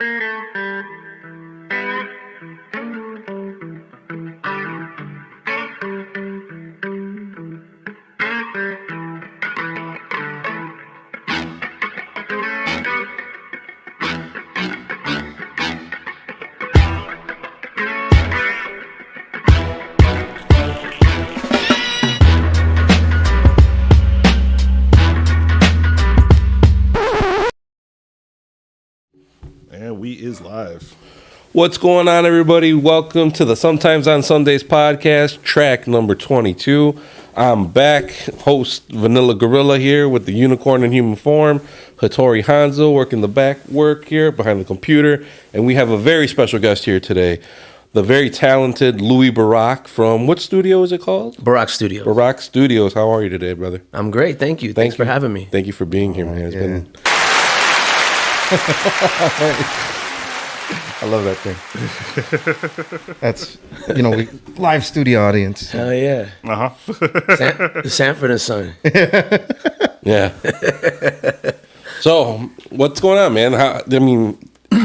And we is live. What's going on, everybody? Welcome to the Sometimes on Sundays podcast, track number 22. I'm back, host Vanilla Gorilla here with the Unicorn in Human Form, Hattori Hanzo working the back work here behind the computer, and we have a very special guest here today, the very talented Louis Barak from, what studio is it called? Barak Studios. Barak Studios. How are you today, brother? I'm great, thank you. Thanks for having me. Thank you for being here, man. It's been... I love that thing. That's, we live studio audience. Hell yeah. Sanford and Son. Yeah. So, what's going on, man? How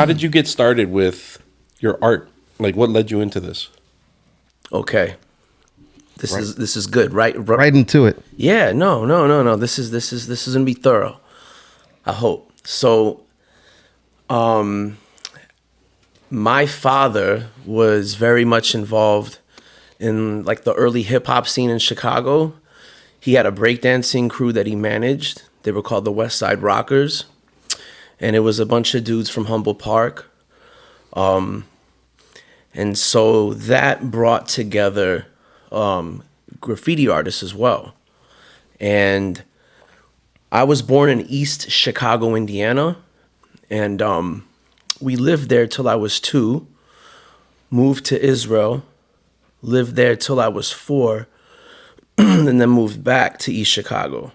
did you get started with your art? Like, what led you into this? Okay. This is good, right? Right into it. Yeah, no. This is gonna be thorough. I hope. So, my father was very much involved in like the early hip hop scene in Chicago. He had a breakdancing crew that he managed. They were called the West Side Rockers. And it was a bunch of dudes from Humboldt Park. And so that brought together graffiti artists as well. And I was born in East Chicago, Indiana. And we lived there till I was 2, moved to Israel, lived there till I was 4, and then moved back to East Chicago.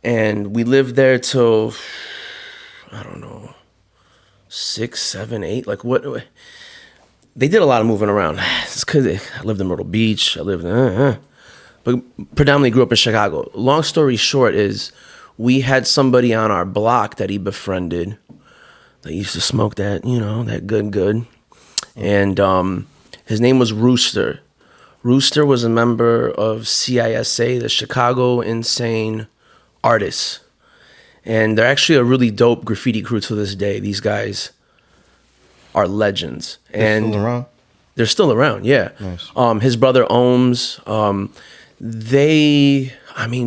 And we lived there till, I don't know, 6, 7, 8. Like what? They did a lot of moving around. It's because I lived in Myrtle Beach. I lived but predominantly grew up in Chicago. Long story short is we had somebody on our block that he befriended. They used to smoke that, that good. And his name was Rooster. Rooster was a member of CISA, the Chicago Insane Artists. And they're actually a really dope graffiti crew to this day. These guys are legends. They're still around? They're still around, yeah. Nice. His brother Ohms,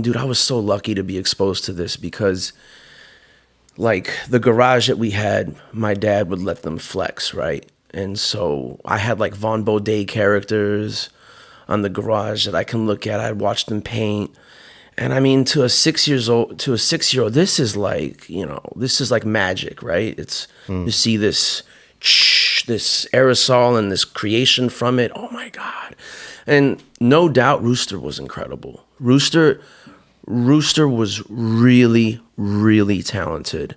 dude, I was so lucky to be exposed to this because like the garage that we had, my dad would let them flex, right? And so I had like Von Baudet characters on the garage that I can look at. I'd watch them paint. And I mean, to a 6-year-old, this is like, this is like magic, right? It's you see this aerosol and this creation from it. Oh my God. And no doubt Rooster was incredible. Rooster was really, really talented.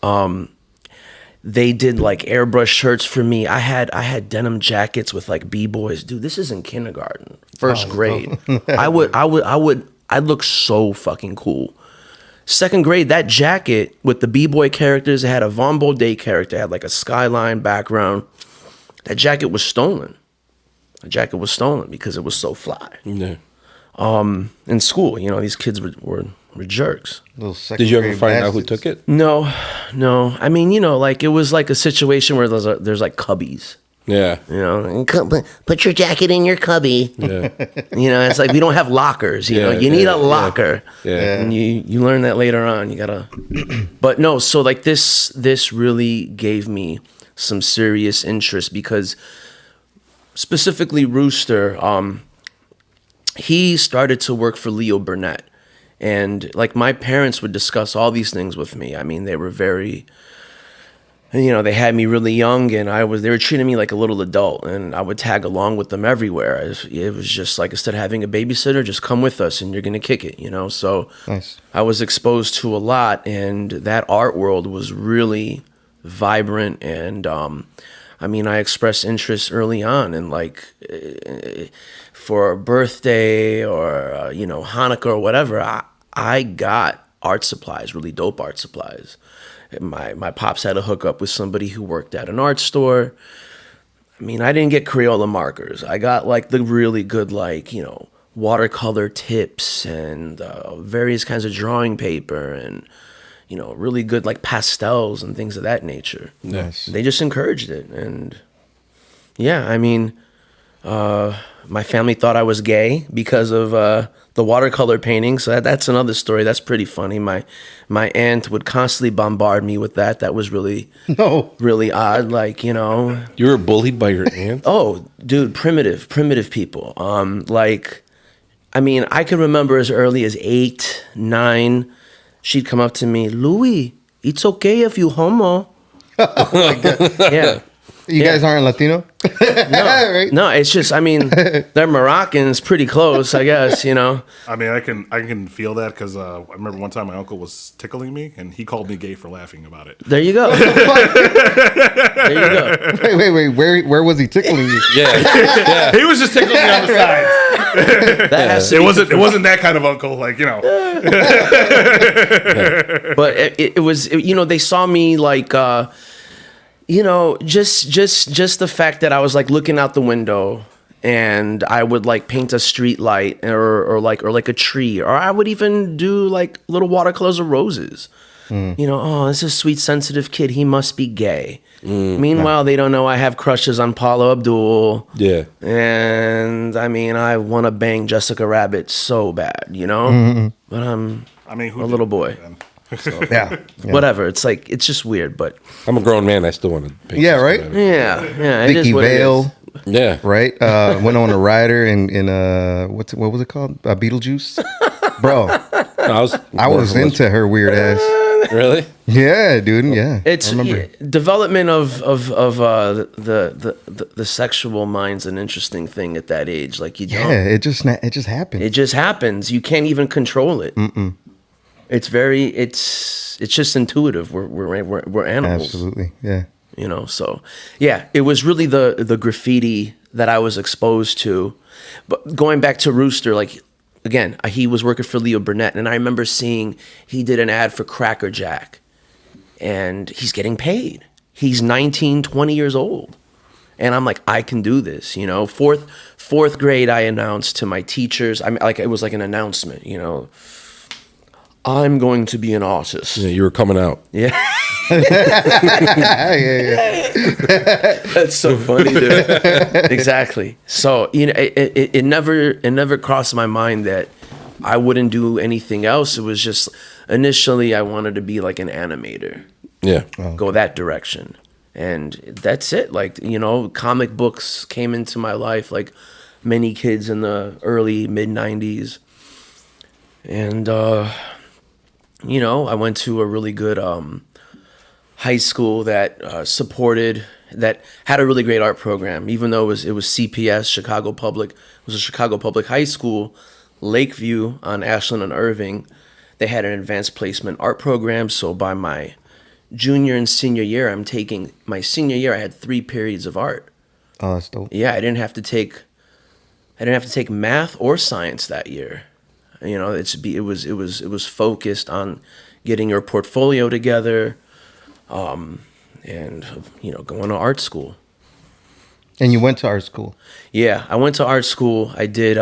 They did like airbrush shirts for me. I had denim jackets with like B-boys. Dude, this is in kindergarten, first grade. I'd look so fucking cool. Second grade, that jacket with the B-boy characters, it had a Von Baudet character, it had like a skyline background. That jacket was stolen. The jacket was stolen because it was so fly. Yeah. In school, these kids were jerks. Did you ever find out who took it? No. I mean, like it was like a situation where there's like cubbies. Yeah. Put your jacket in your cubby. Yeah. It's like we don't have lockers. You need a locker. Yeah. And you learn that later on. You gotta. But no, so like this really gave me some serious interest because specifically Rooster, he started to work for Leo Burnett. And like my parents would discuss all these things with me. I mean, they were very, they had me really young and they were treating me like a little adult and I would tag along with them everywhere. It was just like, instead of having a babysitter, just come with us and you're going to kick it, So nice. I was exposed to a lot and that art world was really vibrant. And I expressed interest early on and like for a birthday or, Hanukkah or whatever, I got art supplies, really dope art supplies. My pops had a hookup with somebody who worked at an art store. I mean, I didn't get Crayola markers. I got like the really good, like, watercolor tips and various kinds of drawing paper and, really good like pastels and things of that nature. Nice. They just encouraged it. And yeah, I mean, my family thought I was gay because of the watercolor painting. So that's another story. That's pretty funny. My aunt would constantly bombard me with that. That was really, really odd. Like, You were bullied by your aunt? oh, dude, primitive people. I mean, I can remember as early as 8, 9, she'd come up to me, Louis, it's okay if you homo. Oh my God. Yeah. You guys aren't Latino? No, Right? no, it's just, I mean, they're Moroccans, pretty close, I guess, I mean, I can feel that because I remember one time my uncle was tickling me and he called me gay for laughing about it. There you go. There you go. Wait. Where was he tickling you? Yeah. He was just tickling me on the sides. That has to It be wasn't that kind of uncle, like But it was, they saw me like, just the fact that I was like looking out the window and I would like paint a street light or like a tree, or I would even do like little watercolors of roses. Oh, this is a sweet, sensitive kid. He must be gay. Meanwhile, they don't know I have crushes on Paula Abdul. Yeah. And I mean, I want to bang Jessica Rabbit so bad, But I'm a little boy. Yeah. Whatever. It's like, it's just weird, but I'm a grown man. I still want to paint. Yeah, right? yeah. It is Vicky what it Vale, is. Yeah. right? Went on a rider in what was it called? Beetlejuice? Bro, I was into her weird ass. Really? Yeah, dude. Yeah. It's I remember. development of the sexual mind's an interesting thing at that age. Like you don't. Yeah, it just happened. It just happens. You can't even control it. It's just intuitive. We're animals. Absolutely. Yeah. So yeah, it was really the graffiti that I was exposed to. But going back to Rooster, like again, he was working for Leo Burnett, and I remember seeing he did an ad for Cracker Jack, and he's getting paid. He's 19, 20 years old. And I'm like, I can do this, Fourth grade, I announced to my teachers, it was like an announcement, I'm going to be an artist. Yeah, you were coming out. Yeah. Yeah. That's so funny, dude. Exactly. So, it never crossed my mind that I wouldn't do anything else. It was just initially I wanted to be like an animator. Yeah. Go that direction. And that's it. Like, comic books came into my life like many kids in the early mid 90s. And I went to a really good high school that that had a really great art program, even though it was CPS, Chicago Public. It was a Chicago Public High School, Lakeview on Ashland and Irving. They had an advanced placement art program. So by my junior and senior year, my senior year, I had 3 periods of art. Oh, that's dope. Yeah, I didn't have to take math or science that year. It was focused on getting your portfolio together, and going to art school. And you went to art school? Yeah, I went to art school. I did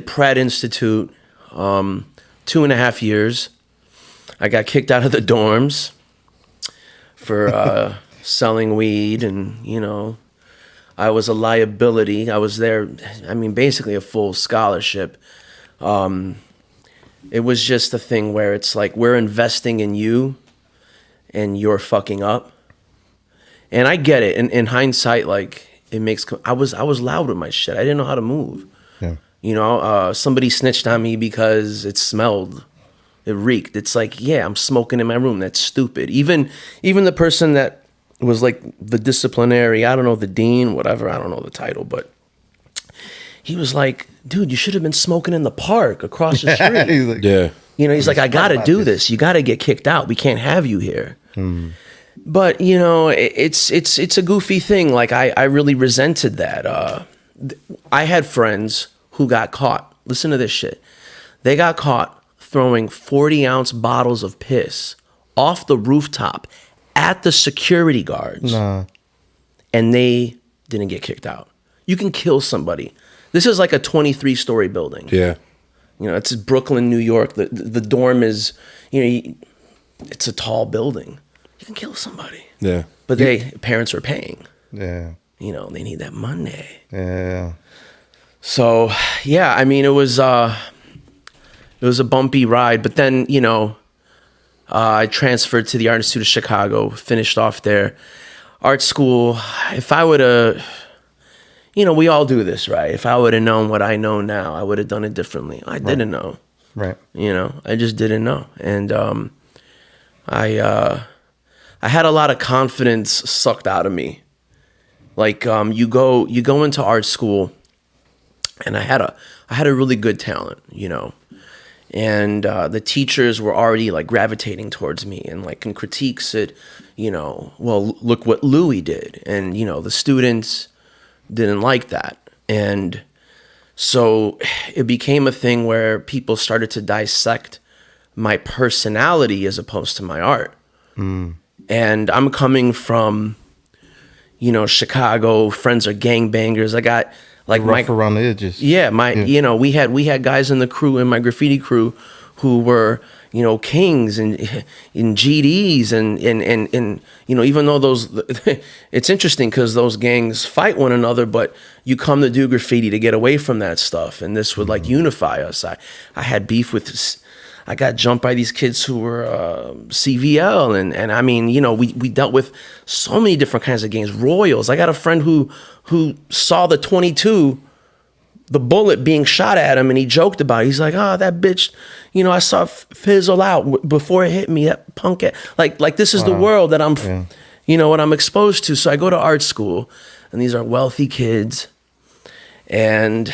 Pratt Institute, 2.5 years. I got kicked out of the dorms for selling weed, and I was a liability. I was there. I mean, basically a full scholarship. It was just a thing where it's like we're investing in you and you're fucking up. And I get it. In hindsight, like it makes, I was loud with my shit. I didn't know how to move. Yeah. Somebody snitched on me because it smelled, it reeked. It's like, yeah, I'm smoking in my room. That's stupid. Even the person that was like the disciplinary, I don't know, the dean, whatever, I don't know the title, but he was like, dude, you should have been smoking in the park across the street. He's like, Yeah. He's like, I got to do this. You got to get kicked out. We can't have you here. But, it's a goofy thing. Like, I really resented that. I had friends who got caught. Listen to this shit. They got caught throwing 40-ounce bottles of piss off the rooftop at the security guards. Nah. And they didn't get kicked out. You can kill somebody. This is like a 23-story building. Yeah. You know, it's Brooklyn, New York. The dorm is, it's a tall building. You can kill somebody. Yeah. But parents are paying. Yeah. They need that money. Yeah. So, yeah, I mean, it was a bumpy ride. But then, I transferred to the Art Institute of Chicago, finished off there. Art school, if I would have, we all do this, right? If I would have known what I know now, I would have done it differently. I didn't know. Right. I just didn't know. And I had a lot of confidence sucked out of me. Like you go into art school, and I had a really good talent, and the teachers were already like gravitating towards me and like can critique it, well, look what Louis did. And, the students didn't like that. And so it became a thing where people started to dissect my personality as opposed to my art. And I'm coming from, Chicago, friends are gangbangers. I got like rough around the edges. Yeah, we had guys in the crew, in my graffiti crew, who were, kings and GDs and even though those, it's interesting because those gangs fight one another, but you come to do graffiti to get away from that stuff, and this would like unify us. I had beef with, I got jumped by these kids who were CVL, and I mean, we dealt with so many different kinds of gangs. Royals. I got a friend who saw the 22, the bullet being shot at him, and he joked about it. He's like, "Oh, that bitch, I saw fizzle out before it hit me. That punk ass." Like this is the world that I'm, what I'm exposed to. So I go to art school, and these are wealthy kids, and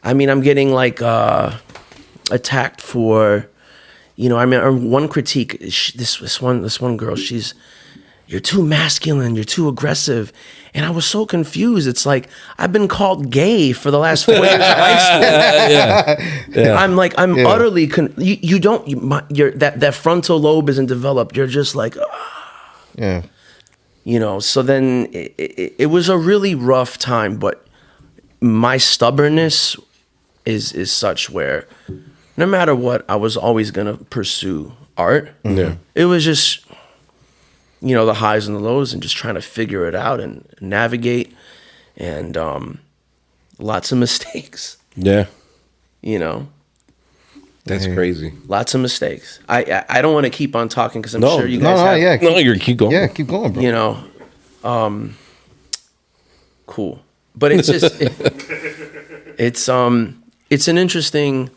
I mean, I'm getting like attacked for, I mean, one critique. This one girl, you're too masculine, you're too aggressive. And I was so confused. It's like, I've been called gay for the last 4 years of high school. Yeah. I'm utterly, that frontal lobe isn't developed. You're just like, so then it was a really rough time, but my stubbornness is such where no matter what, I was always going to pursue art. Yeah. It was just, the highs and the lows and just trying to figure it out and navigate, and lots of mistakes. Yeah. That's crazy. Lots of mistakes. I don't want to keep on talking because I'm sure you guys have. Yeah, keep going. Yeah, keep going, bro. Cool. But it's just, it's an interesting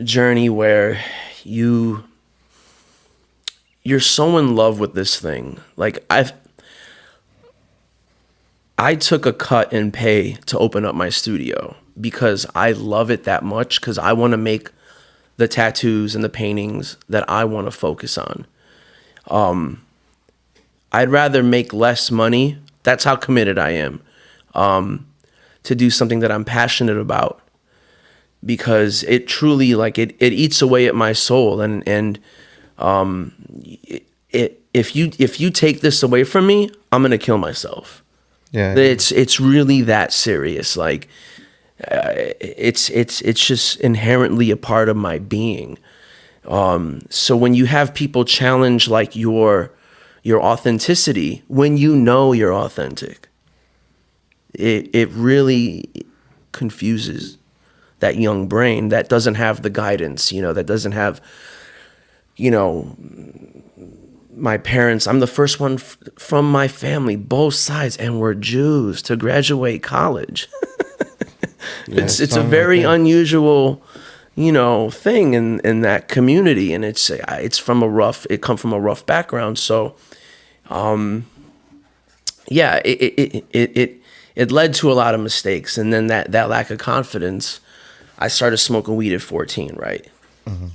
journey where you're so in love with this thing. Like I took a cut in pay to open up my studio because I love it that much, because I want to make the tattoos and the paintings that I want to focus on. I'd rather make less money. That's how committed I am, to do something that I'm passionate about, because it truly, it eats away at my soul. And if you take this away from me, I'm gonna kill myself. Yeah, it's really that serious. Like, it's just inherently a part of my being. So when you have people challenge like your authenticity, when you're authentic, it really confuses that young brain that doesn't have the guidance, that doesn't have, my parents. I'm the first one from my family, both sides, and we're Jews, to graduate college. It's a very unusual, thing in that community, and it come from a rough background. So, it led to a lot of mistakes, and then that lack of confidence. I started smoking weed at 14, right? Mm-hmm.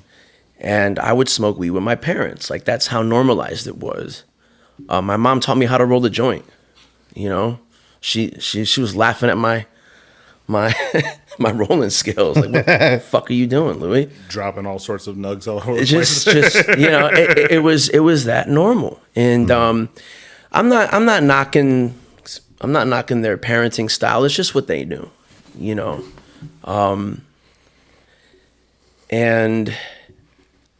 And I would smoke weed with my parents. Like, that's how normalized it was. My mom taught me how to roll the joint. She was laughing at my my rolling skills. Like, what the fuck are you doing, Louis? Dropping all sorts of nugs all over the It's place. just it was that normal. And I'm not knocking their parenting style. It's just what they knew, you know. And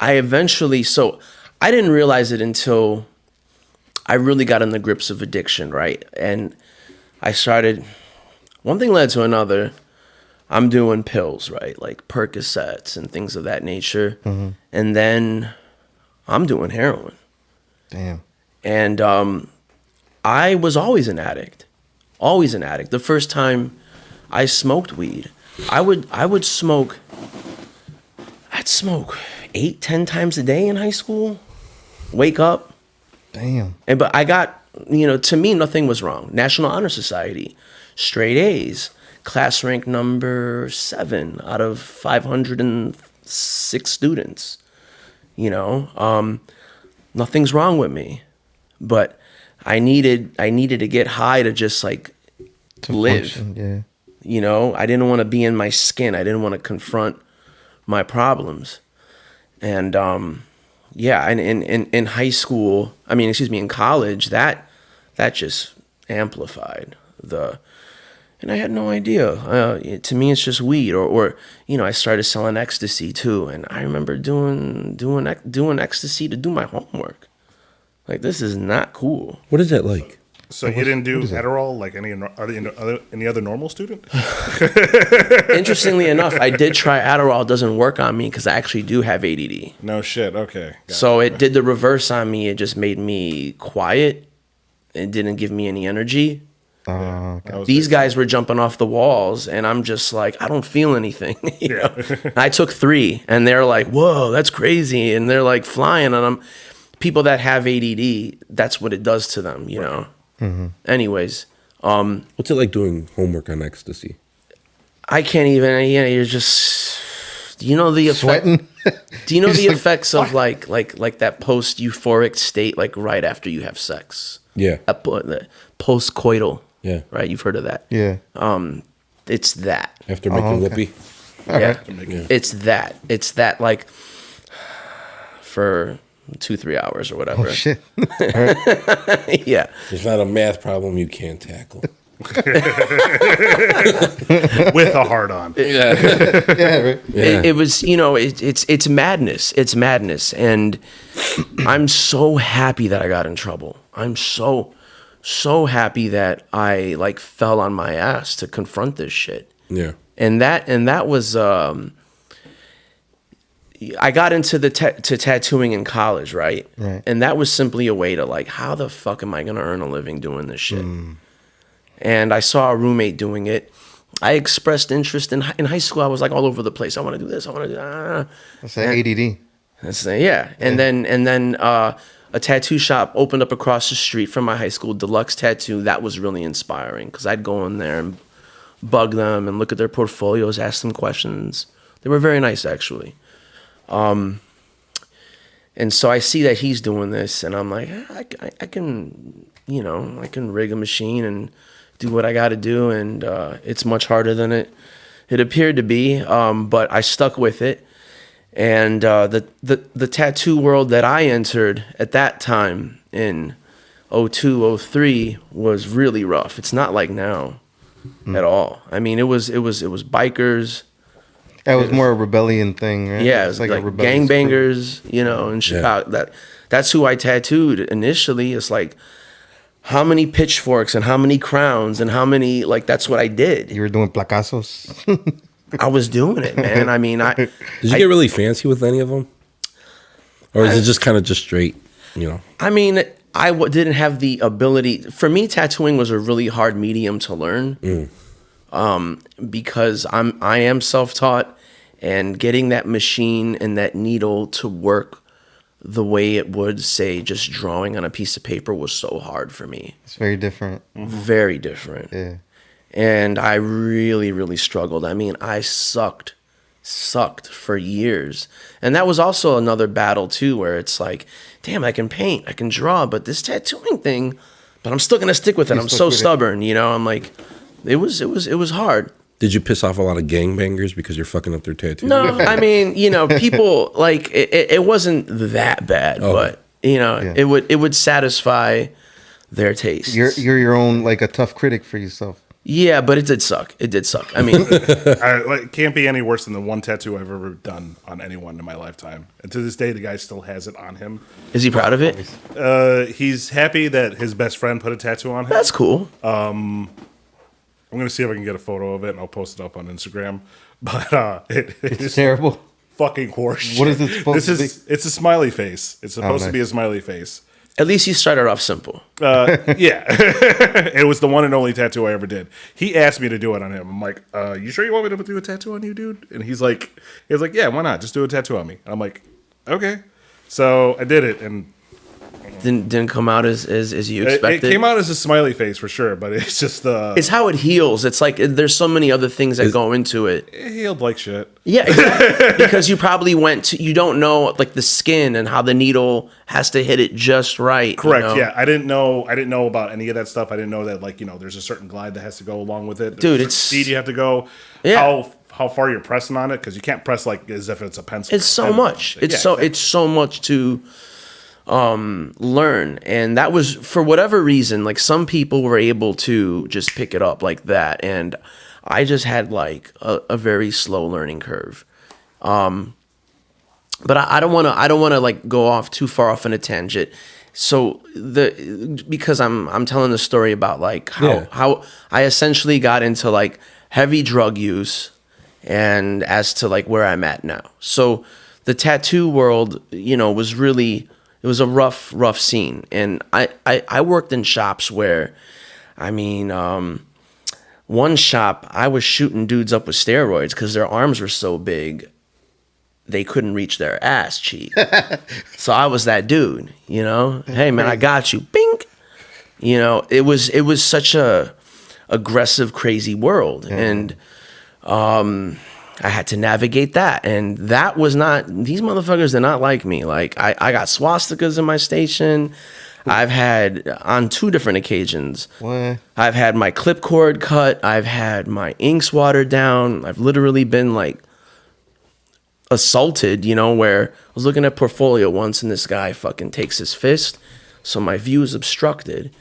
I eventually, so I didn't realize it until I really got in the grips of addiction, right? And I started, one thing led to another. I'm doing pills, right? Like Percocets and things of that nature. And then I'm doing heroin. Damn. And I was always an addict. Always an addict. The first time I smoked weed, I'd smoke 8-10 times a day in high school. Wake up. Damn. But I got, to me, nothing was wrong. National Honor Society, straight A's, class rank number 7 out of 506 students. Nothing's wrong with me, but I needed to get high to just like to live. Function, yeah. I didn't want to be in my skin. I didn't want to confront my problems. And and in high school, in college, that just amplified and I had no idea. To me, it's just weed, or I started selling ecstasy too, and I remember doing ecstasy to do my homework. Like, this is not cool. What is that like? So you didn't do Adderall like any other normal student? Interestingly enough, I did try Adderall. It doesn't work on me because I actually do have ADD. No shit. Okay. So it did the reverse on me. It just made me quiet. It didn't give me any energy. Okay. These guys were jumping off the walls, and I'm just like, I don't feel anything. you know? I took 3, and they're like, whoa, that's crazy. And they're like flying on them. People that have ADD, that's what it does to them, you know? Anyways. What's it like doing homework on ecstasy? I can't even, you're just, the effect, Sweating? do you know the effects of like that post-euphoric state, like right after you have sex? Yeah. Post-coital. Yeah. Right? You've heard of that. Yeah. It's that. After making Lippy? Yeah. It's that. It's that, like, for 2-3 hours or whatever. Oh, shit. Yeah. There's not a math problem you can't tackle. With a hard on. It was, it's madness. It's madness. And I'm so happy that I got in trouble. I'm so happy that I like fell on my ass to confront this shit. Yeah. And that was I got into to tattooing in college, right? Right. And that was simply a way to like, how the fuck am I going to earn a living doing this shit? And I saw a roommate doing it. I expressed interest in high school. I was like all over the place. I want to do this. I want to do that. That's that ADD. Yeah. And then a tattoo shop opened up across the street from my high school, Deluxe Tattoo. That was really inspiring because I'd go in there and bug them and look at their portfolios, ask them questions. They were very nice, actually. And so I see that he's doing this, and I'm like, I can rig a machine and do what I got to do, and it's much harder than it appeared to be, but I stuck with it. And the tattoo world that I entered at that time in 02, 03 was really rough. It's not like now at all. I mean, it was bikers. That was more a rebellion thing, right? Yeah, it was like a rebellious gangbangers, in Chicago. That's who I tattooed initially. It's like, how many pitchforks and how many crowns and how many, like, that's what I did. You were doing placazos. I was doing it, man. I mean, Did you get really fancy with any of them? Or is it just kind of just straight, I mean, I didn't have the ability. For me, tattooing was a really hard medium to learn. Because I am self-taught, and getting that machine and that needle to work the way it would, say, just drawing on a piece of paper was so hard for me. It's very different. Very different. Yeah. And I really, really struggled. I mean, I sucked for years. And that was also another battle too, where it's like, damn, I can paint, I can draw, but this tattooing thing, but I'm still gonna stick with it. I'm so stubborn, I'm like, it was hard. Did you piss off a lot of gangbangers because you're fucking up their tattoos? No, I mean, people like it wasn't that bad, but it would satisfy their taste. You're your own, like, a tough critic for yourself. Yeah, but it did suck. It did suck. I mean, It can't be any worse than the one tattoo I've ever done on anyone in my lifetime. And to this day, the guy still has it on him. is he proud of it? He's happy that his best friend put a tattoo on him. That's cool. I'm going to see if I can get a photo of it, and I'll post it up on Instagram. But It's terrible. fucking horseshit. What is it supposed to be? It's a smiley face. It's supposed to nice. be a smiley face. At least you started off simple. Yeah. It was the one and only tattoo I ever did. He asked me to do it on him. I'm like, you sure you want me to do a tattoo on you, dude? And he's like, yeah, why not? Just do a tattoo on me. And I'm like, okay. So I did it, and Didn't come out as you expected. it came out as a smiley face for sure, but it's just It's how it heals. It's like there's so many other things that go into it. it healed like shit. Yeah, exactly. Because you probably you don't know like the skin and how the needle has to hit it just right. Correct. Yeah, I didn't know about any of that stuff. I didn't know that there's a certain glide that has to go along with it. There's Dude, a certain it's speed you have to go. Yeah. How far you're pressing on it, because you can't press like as if it's a pencil. It's so much. It's so much to learn, and that was for whatever reason. Like some people were able to just pick it up like that, and I just had like a very slow learning curve. But I don't want to like go off too far off in a tangent. So because I'm telling the story about like how I essentially got into like heavy drug use, and as to like where I'm at now. So the tattoo world, was really. It was a rough scene. And I worked in shops where, one shop, I was shooting dudes up with steroids because their arms were so big, they couldn't reach their ass cheek. So I was that dude, Hey, man, I got you. Bing! It was such a aggressive, crazy world. And I had to navigate that, and that was not, these motherfuckers did not like me. Like, I got swastikas in my station. I've had, on 2 different occasions, What? I've had my clip cord cut. I've had my inks watered down. I've literally been, like, assaulted, where I was looking at Portfolio once, and this guy fucking takes his fist, so my view is obstructed.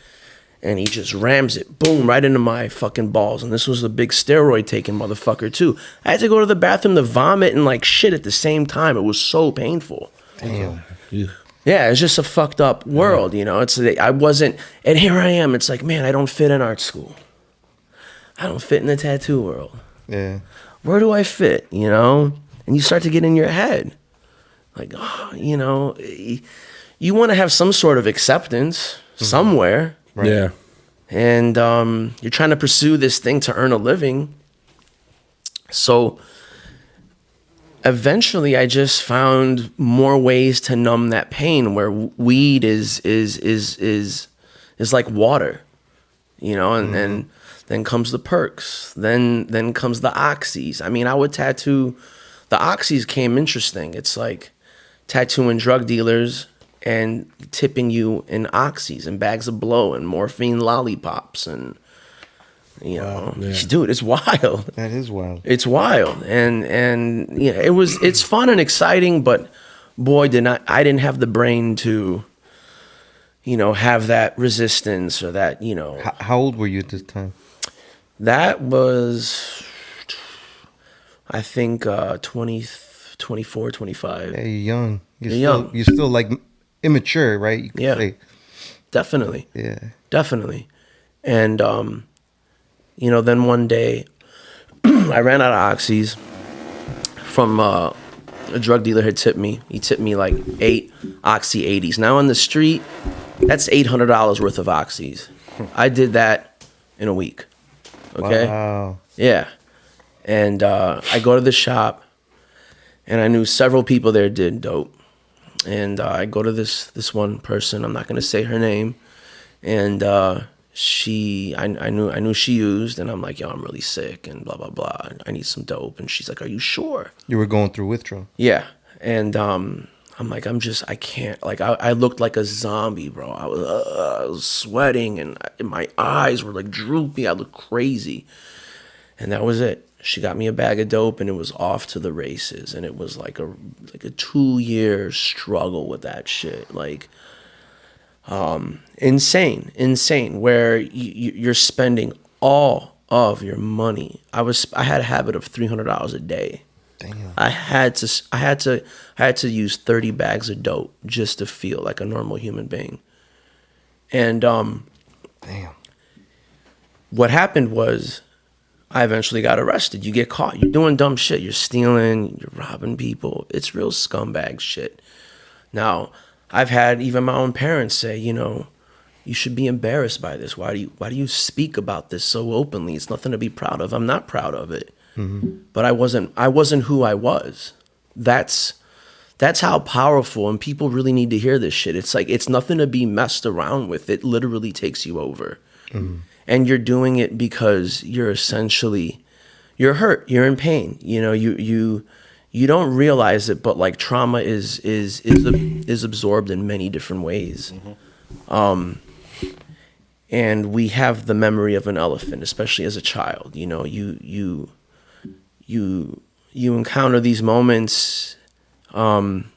And he just rams it, boom, right into my fucking balls. And this was a big steroid-taking motherfucker, too. I had to go to the bathroom to vomit and, like, shit at the same time. It was so painful. Damn. Yeah, it's just a fucked up world, It's I wasn't... And here I am. It's like, man, I don't fit in art school. I don't fit in the tattoo world. Yeah. Where do I fit, And you start to get in your head. Like, you want to have some sort of acceptance somewhere. Right. Yeah. And you're trying to pursue this thing to earn a living. So eventually I just found more ways to numb that pain, where weed is like water, and then comes the perks, then comes the oxys. I would tattoo, the oxys came interesting. It's like tattooing drug dealers and tipping you in oxys and bags of blow and morphine lollipops and dude, it's wild. That is wild. It's wild, and it's fun and exciting, but boy, I didn't have the brain to have that resistance or that How old were you at this time? That was, I think 24, 25. Yeah, you're young. You're young. You're still like immature, right? You could Yeah. say. Definitely. Yeah. Definitely. And, then one day I ran out of oxys from a drug dealer had tipped me. He tipped me like 8 oxy 80s. Now on the street, that's $800 worth of oxys. I did that in a week. Okay? Wow. Yeah. And I go to the shop, and I knew several people there did dope. And I go to this one person. I'm not gonna say her name. And I knew she used, and I'm like, yo, I'm really sick, and blah blah blah. I need some dope. And she's like, are you sure? You were going through withdrawal. Yeah. And I'm like, I can't. Like I looked like a zombie, bro. I was sweating, and my eyes were like droopy. I looked crazy. And that was it. She got me a bag of dope, and it was off to the races. And it was like a 2-year struggle with that shit. Like, insane, where you're spending all of your money. I had a habit of $300 a day. Damn. I had to use 30 bags of dope just to feel like a normal human being. And Damn. what happened was I eventually got arrested. You get caught. You're doing dumb shit. You're stealing. You're robbing people. It's real scumbag shit. Now, I've had even my own parents say, you know, you should be embarrassed by this. Why do you speak about this so openly? It's nothing to be proud of. I'm not proud of it. Mm-hmm. But I wasn't who I was. That's how powerful, and people really need to hear this shit. It's like, it's nothing to be messed around with. It literally takes you over. Mm-hmm. And you're doing it because you're hurt. You're in pain. You know, you don't realize it, but like trauma is absorbed in many different ways. Mm-hmm. And we have the memory of an elephant, especially as a child. You know, you encounter these moments. You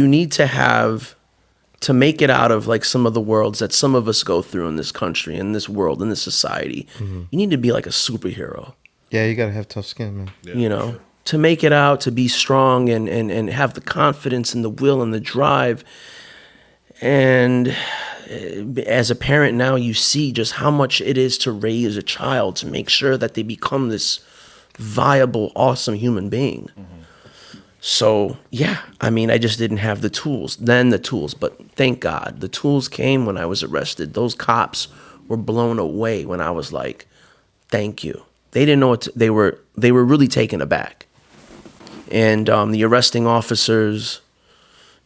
need to make it out of like some of the worlds that some of us go through in this country, in this world, in this society. Mm-hmm. You need to be like a superhero. Yeah, you gotta have tough skin, man. Yeah, you know, sure. To make it out, to be strong and have the confidence and the will and the drive. And as a parent now, you see just how much it is to raise a child, to make sure that they become this viable, awesome human being. Mm-hmm. So, yeah, I mean, I just didn't have the tools. But thank God, the tools came when I was arrested. Those cops were blown away when I was like, thank you. They didn't know what they were really taken aback. And the arresting officers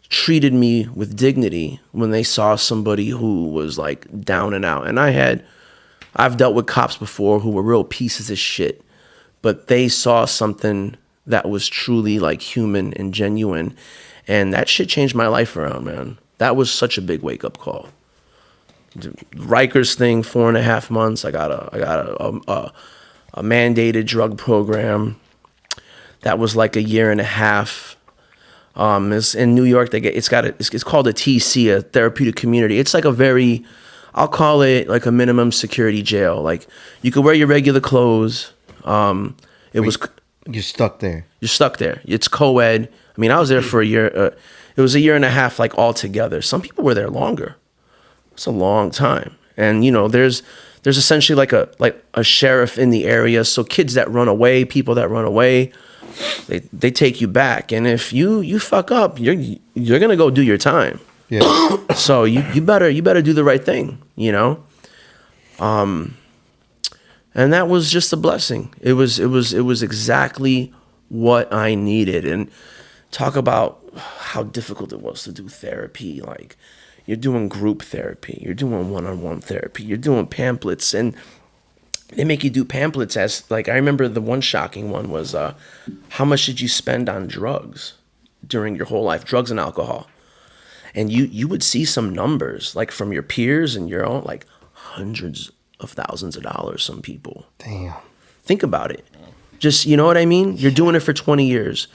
treated me with dignity when they saw somebody who was like down and out. And I've dealt with cops before who were real pieces of shit, but they saw something that was truly like human and genuine. And that shit changed my life around, man. That was such a big wake up call. The Rikers thing, 4.5 months. I got a mandated drug program. That was like 1.5 years. It's in New York. It's called a TC, a therapeutic community. It's like I'll call it like a minimum security jail. Like you could wear your regular clothes. You're stuck there. You're stuck there. It's co-ed. I mean, I was there for 1 year. It was 1.5 years, like all together. Some people were there longer. It's a long time. And you know, there's essentially like a sheriff in the area. So kids that run away, people that run away, they take you back. And if you fuck up, you're gonna go do your time. Yeah. So you better do the right thing, you know. And that was just a blessing. It was exactly what I needed. And talk about how difficult it was to do therapy. Like you're doing group therapy, you're doing one-on-one therapy, you're doing pamphlets, and they make you do pamphlets as like, I remember the one shocking one was, how much did you spend on drugs during your whole life, drugs and alcohol? And you would see some numbers like from your peers and your own, like hundreds of thousands of dollars, some people. Damn. Think about it. Just, you know what I mean? You're doing it for 20 years.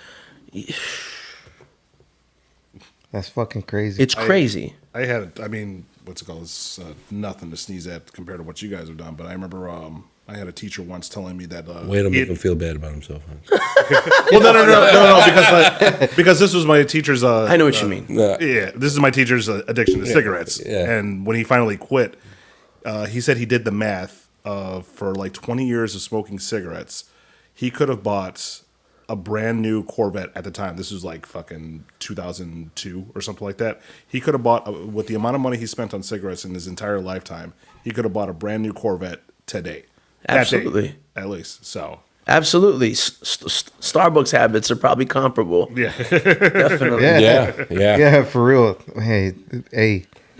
That's fucking crazy. It's crazy. I mean, what's it called? It's nothing to sneeze at compared to what you guys have done. But I remember I had a teacher once telling me that. Way to make him feel bad about himself. Well, no, because this was my teacher's. I know what you mean. Yeah, this is my teacher's addiction to cigarettes. Yeah. And when he finally quit, he said he did the math for like 20 years of smoking cigarettes. He could have bought a brand new Corvette at the time. This was like fucking 2002 or something like that. He could have bought, with the amount of money he spent on cigarettes in his entire lifetime, he could have bought a brand new Corvette today. Absolutely. That day, at least. So. Absolutely. Starbucks habits are probably comparable. Yeah. Definitely. Yeah. Yeah, for real. Hey,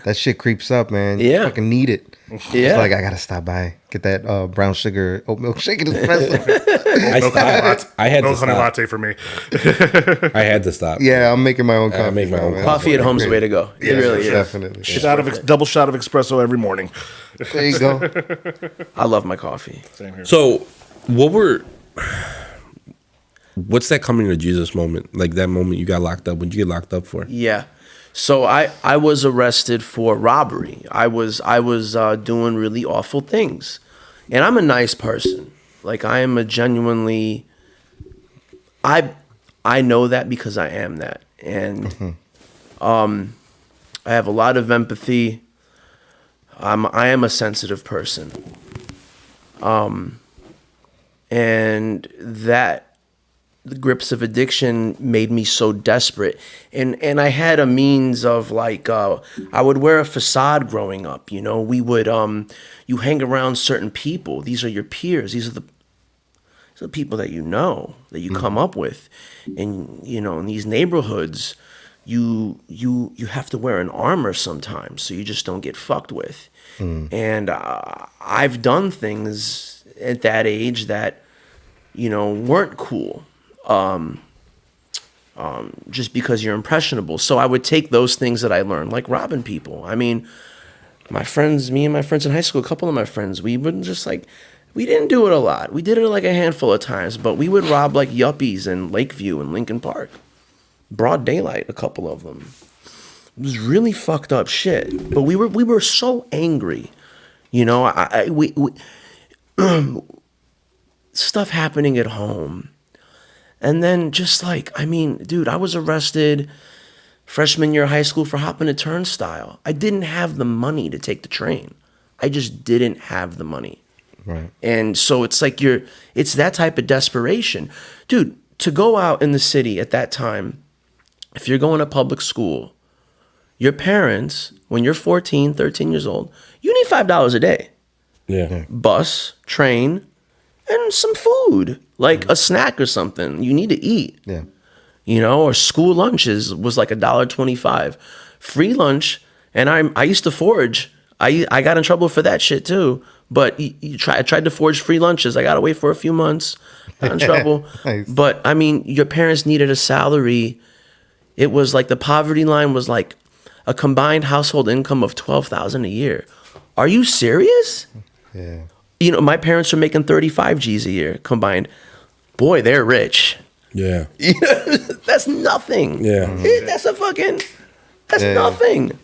that shit creeps up, man. Yeah. You fucking need it. Yeah. Like, I gotta stop by, get that brown sugar oat milk shake and espresso. I had to Milk honey stop. latte for me. I had to stop. Yeah, I'm making my own coffee. make my now, own man. Coffee at home's the way to go. It really is. Definitely. Double shot of espresso every morning. There you go. I love my coffee. Same here. So, what's that coming to Jesus moment? Like that moment you got locked up. What'd you get locked up for? Yeah. So I was arrested for robbery. I was doing really awful things, and I'm a nice person. Like I am a genuinely. I know that because I am that, and I have a lot of empathy. I am a sensitive person, and that. The grips of addiction made me so desperate, and I had a means of like I would wear a facade growing up. You know, we would you hang around certain people. These are your peers. These are the people that you know that you come up with, and you know in these neighborhoods, you have to wear an armor sometimes so you just don't get fucked with. And I've done things at that age that weren't cool. Just because you're impressionable. So I would take those things that I learned, like robbing people. I mean, me and my friends in high school, a couple of my friends, we would just like, we didn't do it a lot. We did it like a handful of times, but we would rob like yuppies in Lakeview and Lincoln Park. Broad daylight, a couple of them. It was really fucked up shit. But we were so angry. We stuff happening at home. And then just like, I mean, dude, I was arrested freshman year of high school for hopping a turnstile. I didn't have the money to take the train. I just didn't have the money. Right. And so it's like it's that type of desperation. Dude, to go out in the city at that time, if you're going to public school, your parents, when you're 14, 13 years old, you need $5 a day. Yeah. Bus, train, and some food, like a snack or something. You need to eat. Yeah. Or school lunches was like $1.25. Free lunch, and I used to forage. I got in trouble for that shit too. But I tried to forge free lunches. I got away for a few months. Got in trouble. Nice. But I mean, your parents needed a salary. It was like the poverty line was like a combined household income of $12,000 a year. Are you serious? Yeah. My parents are making 35 G's a year combined. Boy, they're rich. Yeah. That's nothing. Yeah. That's nothing.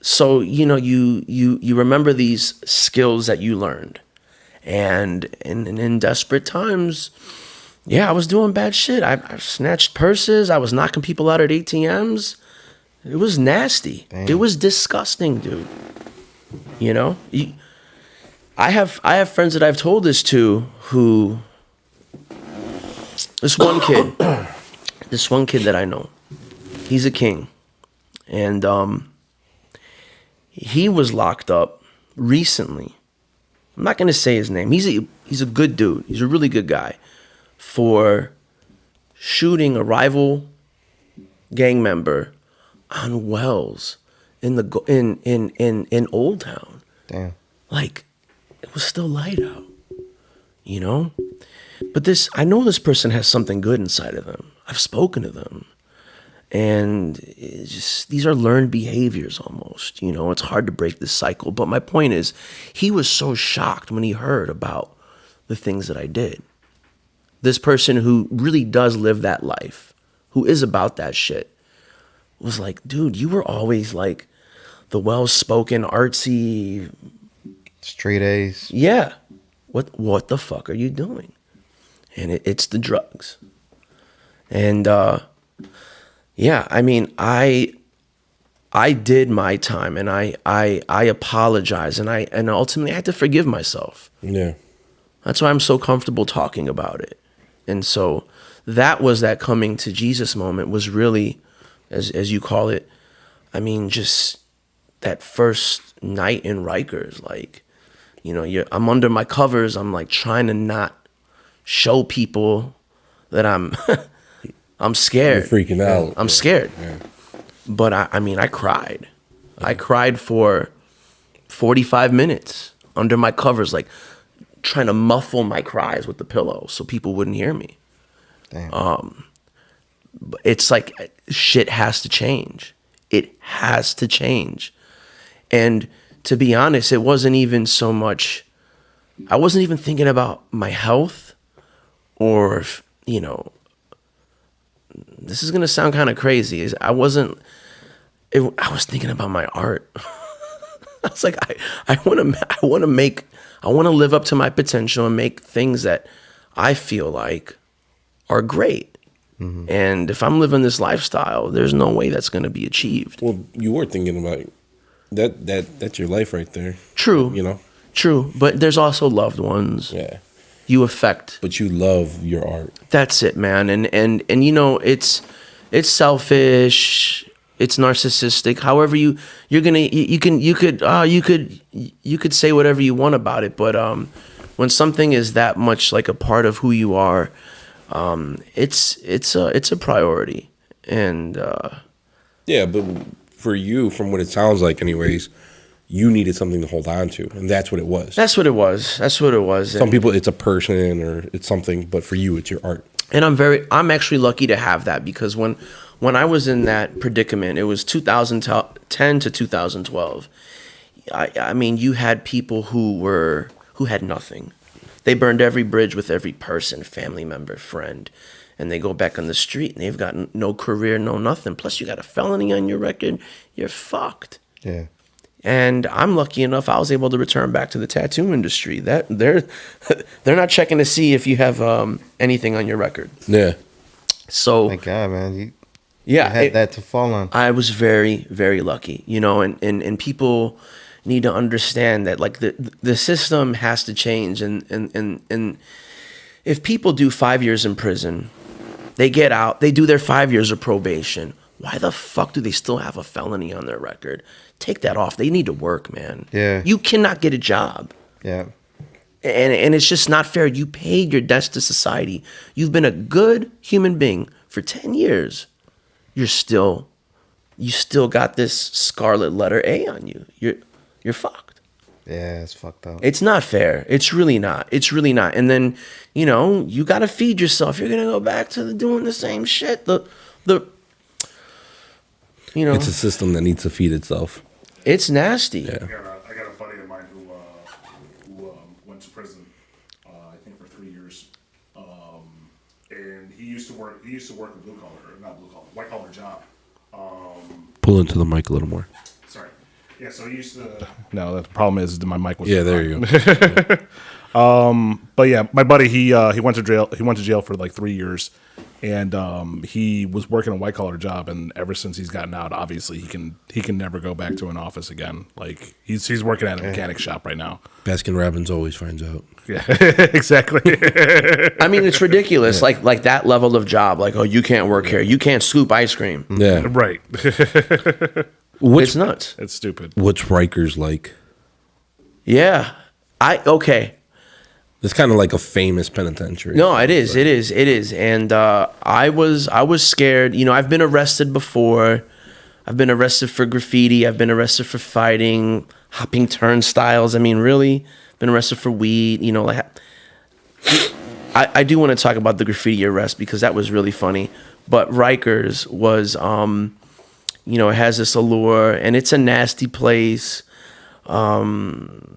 So, you remember these skills that you learned. And in desperate times, I was doing bad shit. I snatched purses. I was knocking people out at ATMs. It was nasty. Damn. It was disgusting, dude. I have friends that I've told this to who, this one kid that I know, he's a king. And he was locked up recently. I'm not going to say his name. He's a good dude. He's a really good guy for shooting a rival gang member on Wells in Old Town. Damn. Like, it was still light out, But I know this person has something good inside of them. I've spoken to them. And these are learned behaviors almost, It's hard to break this cycle. But my point is, he was so shocked when he heard about the things that I did. This person who really does live that life, who is about that shit, was like, dude, you were always like the well-spoken, artsy... Straight A's. Yeah. What the fuck are you doing? And it's the drugs. And I mean, I did my time, and I apologize, and ultimately I had to forgive myself. Yeah. That's why I'm so comfortable talking about it. And so that was that coming to Jesus moment, was really, as you call it, I mean, just that first night in Rikers, like, I'm under my covers. I'm like trying to not show people that I'm scared. You're freaking out. I'm scared. Yeah. But I mean, I cried. I cried for 45 minutes under my covers, like trying to muffle my cries with the pillow so people wouldn't hear me. Damn. It's like shit has to change. It has to change. And to be honest, it wasn't even so much, I wasn't even thinking about my health or, you know, this is going to sound kind of crazy. I was thinking about my art. I was like, I want to live up to my potential and make things that I feel like are great. Mm-hmm. And if I'm living this lifestyle, there's no way that's going to be achieved. Well, you were thinking about that's your life right there. True. You know? True. But there's also loved ones. Yeah. You affect. But you love your art. That's it, man. And you know, it's selfish, it's narcissistic. However you could say whatever you want about it, but when something is that much like a part of who you are, it's a priority. And yeah, but for you, from what it sounds like anyways, you needed something to hold on to, and that's what it was. That's what it was. Some people, it's a person or it's something, but for you, it's your art. And I'm actually lucky to have that, because when I was in that predicament, it was 2010 to 2012. I mean, you had people who had nothing. They burned every bridge with every person, family member, friend, and they go back on the street and they've got no career, no nothing. Plus, you got a felony on your record. You're fucked. Yeah. And I'm lucky enough I was able to return back to the tattoo industry. That they're not checking to see if you have anything on your record. Yeah. So Thank God, man. You had that to fall on. I was very, very lucky, you know, and people need to understand that, like, the system has to change, and if people do 5 years in prison, they get out, they do their 5 years of probation. Why the fuck do they still have a felony on their record? Take that off. They need to work, man. Yeah. You cannot get a job. Yeah. And it's just not fair. You paid your debts to society. You've been a good human being for 10 years. You still got this scarlet letter A on you. You're fucked. Yeah, it's fucked up. It's not fair. It's really not. It's really not. And then, you know, you got to feed yourself. You're going to go back to doing the same shit. You know, it's a system that needs to feed itself. It's nasty. Yeah. I got a buddy of mine who went to prison, I think for 3 years, and he used to work a white collar job. Pull into the mic a little more. Sorry. Yeah, so he used to. No, the problem is my mic was. Yeah, there you go. But yeah, my buddy he went to jail. He went to jail for like 3 years, and he was working a white collar job. And ever since he's gotten out, obviously he can never go back to an office again. Like he's working at a mechanic shop right now. Baskin Robbins always finds out. Yeah, exactly. I mean, it's ridiculous. Yeah. Like that level of job. Like, oh, you can't work here. You can't scoop ice cream. Yeah, right. It's nuts. It's stupid. What's Rikers like? Yeah, okay. It's kind of like a famous penitentiary. No, it is. It is. And I was scared. You know, I've been arrested before. I've been arrested for graffiti. I've been arrested for fighting, hopping turnstiles. I mean, really, been arrested for weed. You know, like I do want to talk about the graffiti arrest because that was really funny. But Rikers was, you know, it has this allure, and it's a nasty place.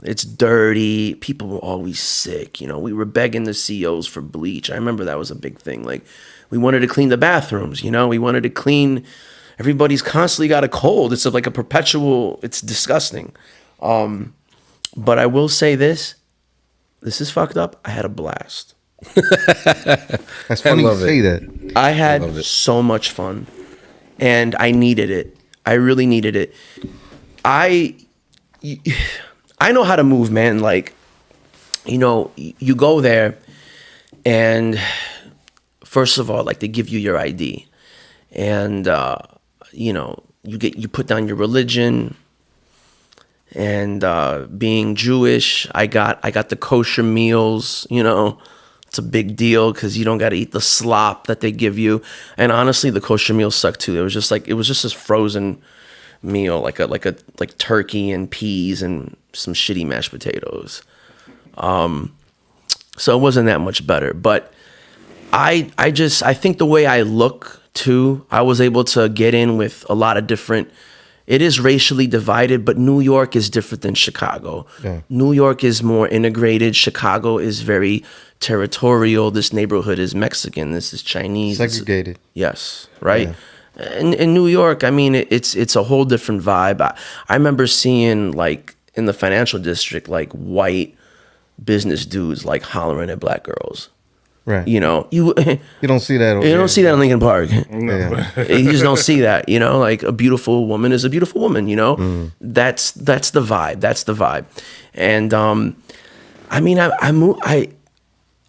It's dirty. People were always sick. You know, we were begging the COs for bleach. I remember that was a big thing. Like, we wanted to clean the bathrooms, you know, we wanted to clean. Everybody's constantly got a cold. It's like a perpetual, it's disgusting. But I will say this is fucked up. I had a blast. That's funny you say that. I had so much fun, and I needed it. I really needed it. I know how to move, man. Like, you know, you go there, and first of all, like, they give you your ID, and you know, you put down your religion, and being Jewish, I got the kosher meals. You know, it's a big deal because you don't got to eat the slop that they give you. And honestly, the kosher meals suck too. It was just this frozen meal, like turkey and peas and some shitty mashed potatoes. So it wasn't that much better. But I think the way I look too, I was able to get in with a lot of different. It is racially divided, but New York is different than Chicago. Yeah. New York is more integrated. Chicago is very territorial. This neighborhood is Mexican. This is Chinese. Segregated. Yes, right. Yeah. In New York, I mean, it's a whole different vibe. I remember seeing like in the financial district, like white business dudes like hollering at black girls. Right. You know, you don't see that. You don't see that in Lincoln Park. No. Yeah. You just don't see that. You know, like a beautiful woman is a beautiful woman. You know, that's the vibe. That's the vibe. And I mean,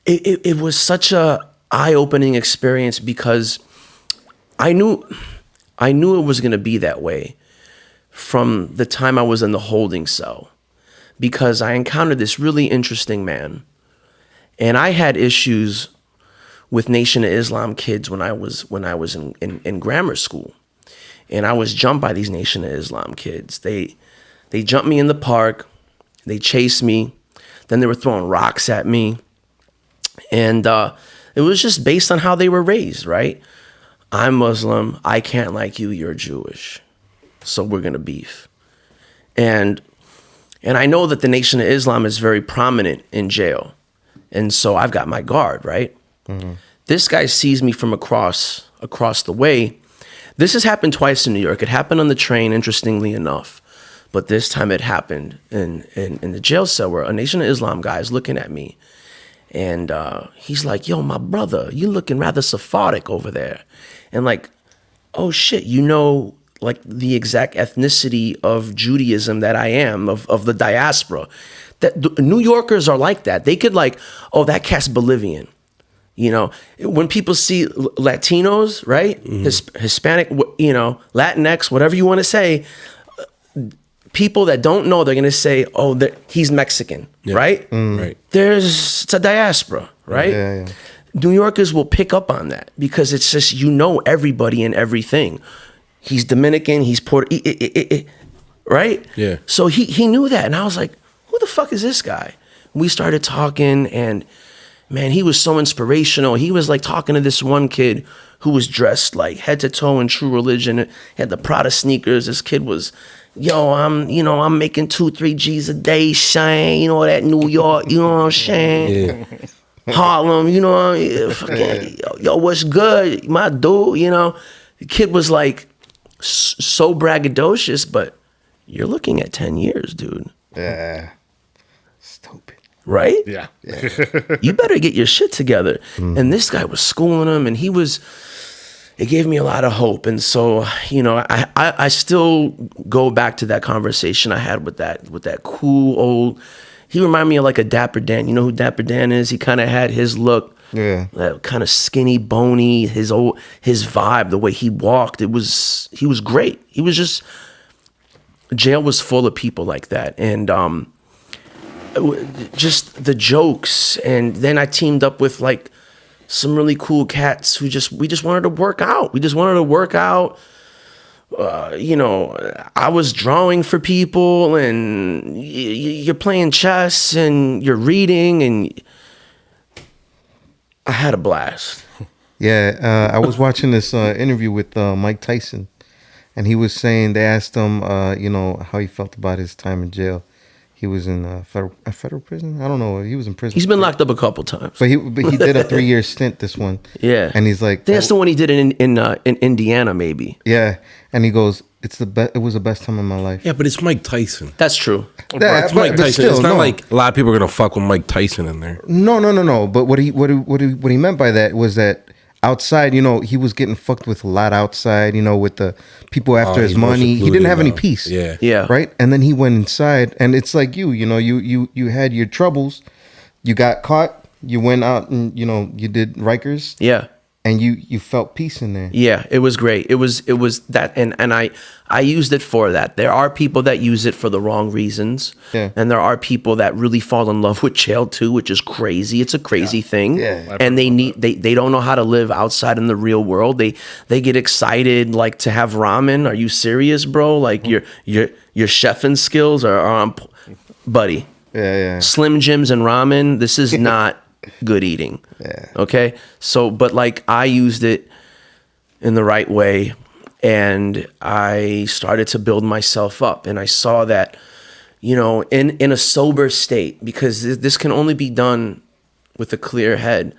it was such a eye-opening experience because I knew it was going to be that way from the time I was in the holding cell, because I encountered this really interesting man. And I had issues with Nation of Islam kids when I was in grammar school, and I was jumped by these Nation of Islam kids. They jumped me in the park, they chased me, then they were throwing rocks at me, and it was just based on how they were raised. Right? I'm Muslim. I can't like you. You're Jewish, so we're gonna beef. And I know that the Nation of Islam is very prominent in jail. And so I've got my guard, right? Mm-hmm. This guy sees me from across the way. This has happened twice in New York. It happened on the train, interestingly enough. But this time it happened in the jail cell where a Nation of Islam guy is looking at me. And he's like, yo, my brother, you looking rather Sephardic over there. And like, oh shit, you know, like the exact ethnicity of Judaism that I am, of the diaspora. That New Yorkers are like that. They could like, oh, that cat's Bolivian. You know, when people see Latinos, right? Hispanic, you know, Latinx, whatever you want to say, people that don't know, they're going to say, oh, he's Mexican, right? Right. It's a diaspora, right? Yeah. New Yorkers will pick up on that because it's just, you know, everybody and everything. He's Dominican, he's Puerto right? Yeah. So he knew that. And I was like, who the fuck is this guy? We started talking, and man, he was so inspirational. He was like talking to this one kid who was dressed like head to toe in True Religion, he had the Prada sneakers. This kid was, yo, I'm making 2-3 G's a day, Shane, you know, that New York, you know what I'm saying? Yeah. Harlem, you know, yo, what's good, my dude, you know? The kid was like so braggadocious, but you're looking at 10 years, dude. Yeah. Stupid. Right? Yeah. You better get your shit together. And this guy was schooling him, and it gave me a lot of hope. And so, you know, I still go back to that conversation I had with that cool old, he reminded me of like a Dapper Dan. You know who Dapper Dan is? He kind of had his look. Yeah. That kind of skinny, bony, his vibe, the way he walked, he was great. He was just, jail was full of people like that. And just the jokes. And then I teamed up with like some really cool cats who we just wanted to work out. We just wanted to work out. You know, I was drawing for people, and you're playing chess and you're reading, and I had a blast. Yeah, I was watching this interview with Mike Tyson, and he was saying, they asked him, you know, how he felt about his time in jail. He was in a federal prison. I don't know. He was in prison. He's been locked up a couple times. But he did a 3-year stint. This one. Yeah. And he's like, that's the one he did in Indiana, maybe. Yeah. And he goes, it was the best time of my life. Yeah, but it's Mike Tyson. That's true. Yeah, it's Mike Tyson. Still, it's not like a lot of people are gonna fuck with Mike Tyson in there. No. But what he meant by that was that outside, you know, he was getting fucked with a lot outside, you know, with the people after his money. He didn't have any peace. Yeah. Right? And then he went inside, and it's like you know, you had your troubles, you got caught, you went out and, you know, you did Rikers. Yeah. and you felt peace in there. Yeah, it was great. It was that, and I used it for that. There are people that use it for the wrong reasons, Yeah. and there are people that really fall in love with jail too, which is crazy. It's a crazy thing, Yeah. and they don't know how to live outside in the real world. They get excited like to have ramen. Are you serious, bro? Like your chefing skills are on, buddy. Yeah. Slim Jims and ramen. This is not good eating. Yeah. Okay. So, but like I used it in the right way, and I started to build myself up, and I saw that, you know, in a sober state, because this can only be done with a clear head.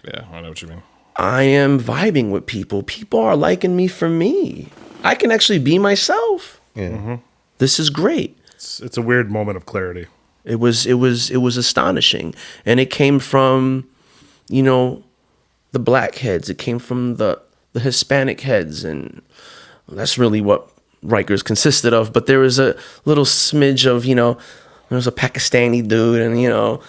Yeah, I know what you mean. I am vibing with people. People are liking me for me. I can actually be myself. Yeah. This is great. It's a weird moment of clarity. It was astonishing, and it came from, you know, the black heads. It came from the Hispanic heads, and that's really what Rikers consisted of. But there was a little smidge of, you know, there was a Pakistani dude, and you know,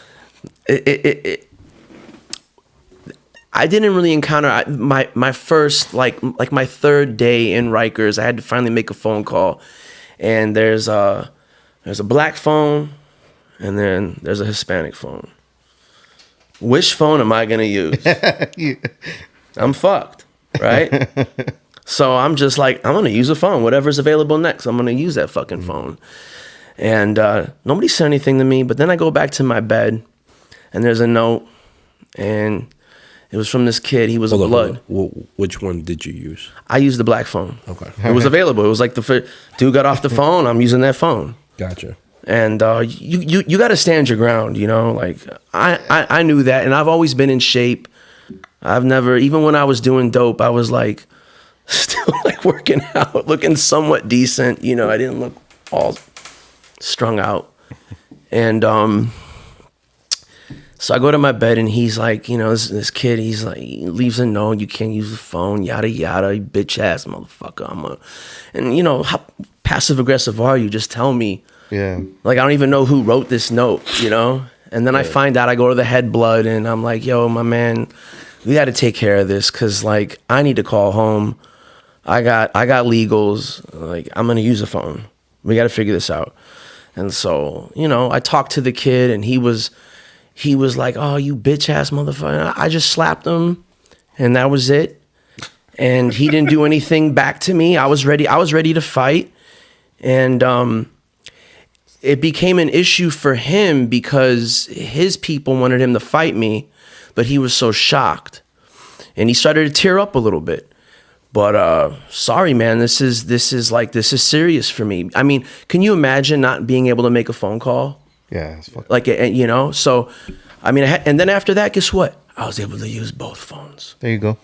I didn't really encounter my first like my third day in Rikers. I had to finally make a phone call, and there's a black phone. And then there's a Hispanic phone. Which phone am I going to use? I'm fucked, right? So I'm just like, I'm going to use a phone. Whatever's available next, I'm going to use that fucking phone. And nobody said anything to me. But then I go back to my bed, and there's a note. And it was from this kid. He was Hold on, blood. hold on. Which one did you use? I used the black phone. Okay. It was available. It was like the dude got off the phone. I'm using that phone. Gotcha. And you got to stand your ground, you know. Like I knew that, and I've always been in shape. I've never, even when I was doing dope, I was like still like working out, looking somewhat decent. You know, I didn't look all strung out. And so I go to my bed, and he's like, you know, this kid, he's like, he leaves a note, you can't use the phone, yada yada, you bitch ass motherfucker. And you know, how passive aggressive are you? Just tell me. Yeah. Like, I don't even know who wrote this note, you know? And then I find out, I go to the head blood, and I'm like, yo, my man, we got to take care of this, because, like, I need to call home. I got legals. Like, I'm going to use a phone. We got to figure this out. And so, you know, I talked to the kid, and he was like, oh, you bitch-ass motherfucker. I just slapped him, and that was it. And he didn't do anything back to me. I was ready to fight. And it became an issue for him because his people wanted him to fight me, but he was so shocked, and he started to tear up a little bit. But sorry, man, this is serious for me. I mean, can you imagine not being able to make a phone call? Yeah. It's fucking, Like, you know. So, I mean, and then after that, guess what? I was able to use both phones. there you go.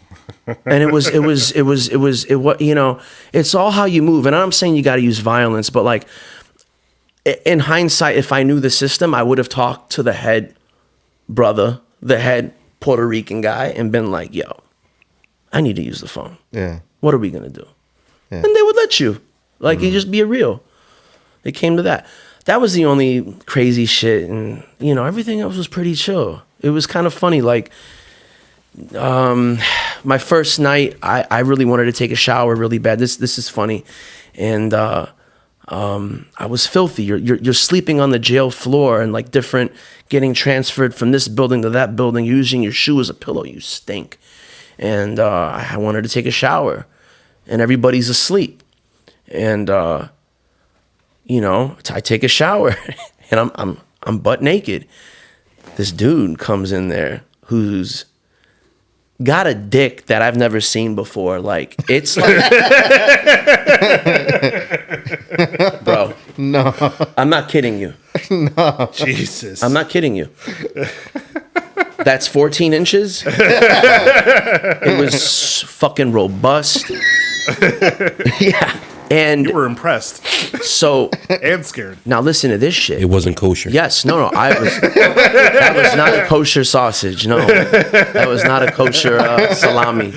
And it was, you know, it's all how you move. And I'm saying you got to use violence, but like, in hindsight, if I knew the system, I would have talked to the head brother, the head Puerto Rican guy, and been like, yo, I need to use the phone. Yeah. What are we going to do? Yeah. And they would let you. Like, you just be real. It came to that. That was the only crazy shit. And, you know, everything else was pretty chill. It was kind of funny. Like, my first night, I really wanted to take a shower really bad. This is funny. And I was filthy. You're sleeping on the jail floor and like getting transferred from this building to that building, using your shoe as a pillow. You stink. And I wanted to take a shower, and everybody's asleep. And you know, I take a shower, and I'm butt naked. This dude comes in there who's got a dick that I've never seen before. Like, it's like, bro. No. I'm not kidding you. Jesus. I'm not kidding you. That's 14 inches. It was fucking robust. Yeah. And You were impressed so and scared. now listen to this shit. It wasn't kosher. Yes, no, that was not a kosher sausage. No, that was not a kosher salami.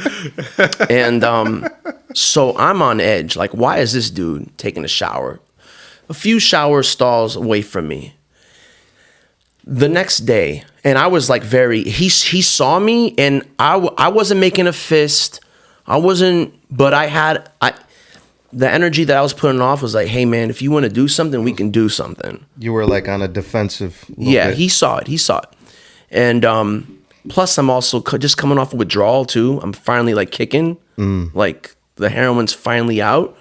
And so I'm on edge. Like, why is this dude taking a shower a few shower stalls away from me? The next day, and I was like he saw me, and I wasn't making a fist. I wasn't, but the energy that I was putting off was like, hey man, if you want to do something, we can do something. You were like on a defensive. Yeah, bit. he saw it. And plus I'm also just coming off a withdrawal too. I'm finally like kicking, like the heroin's finally out.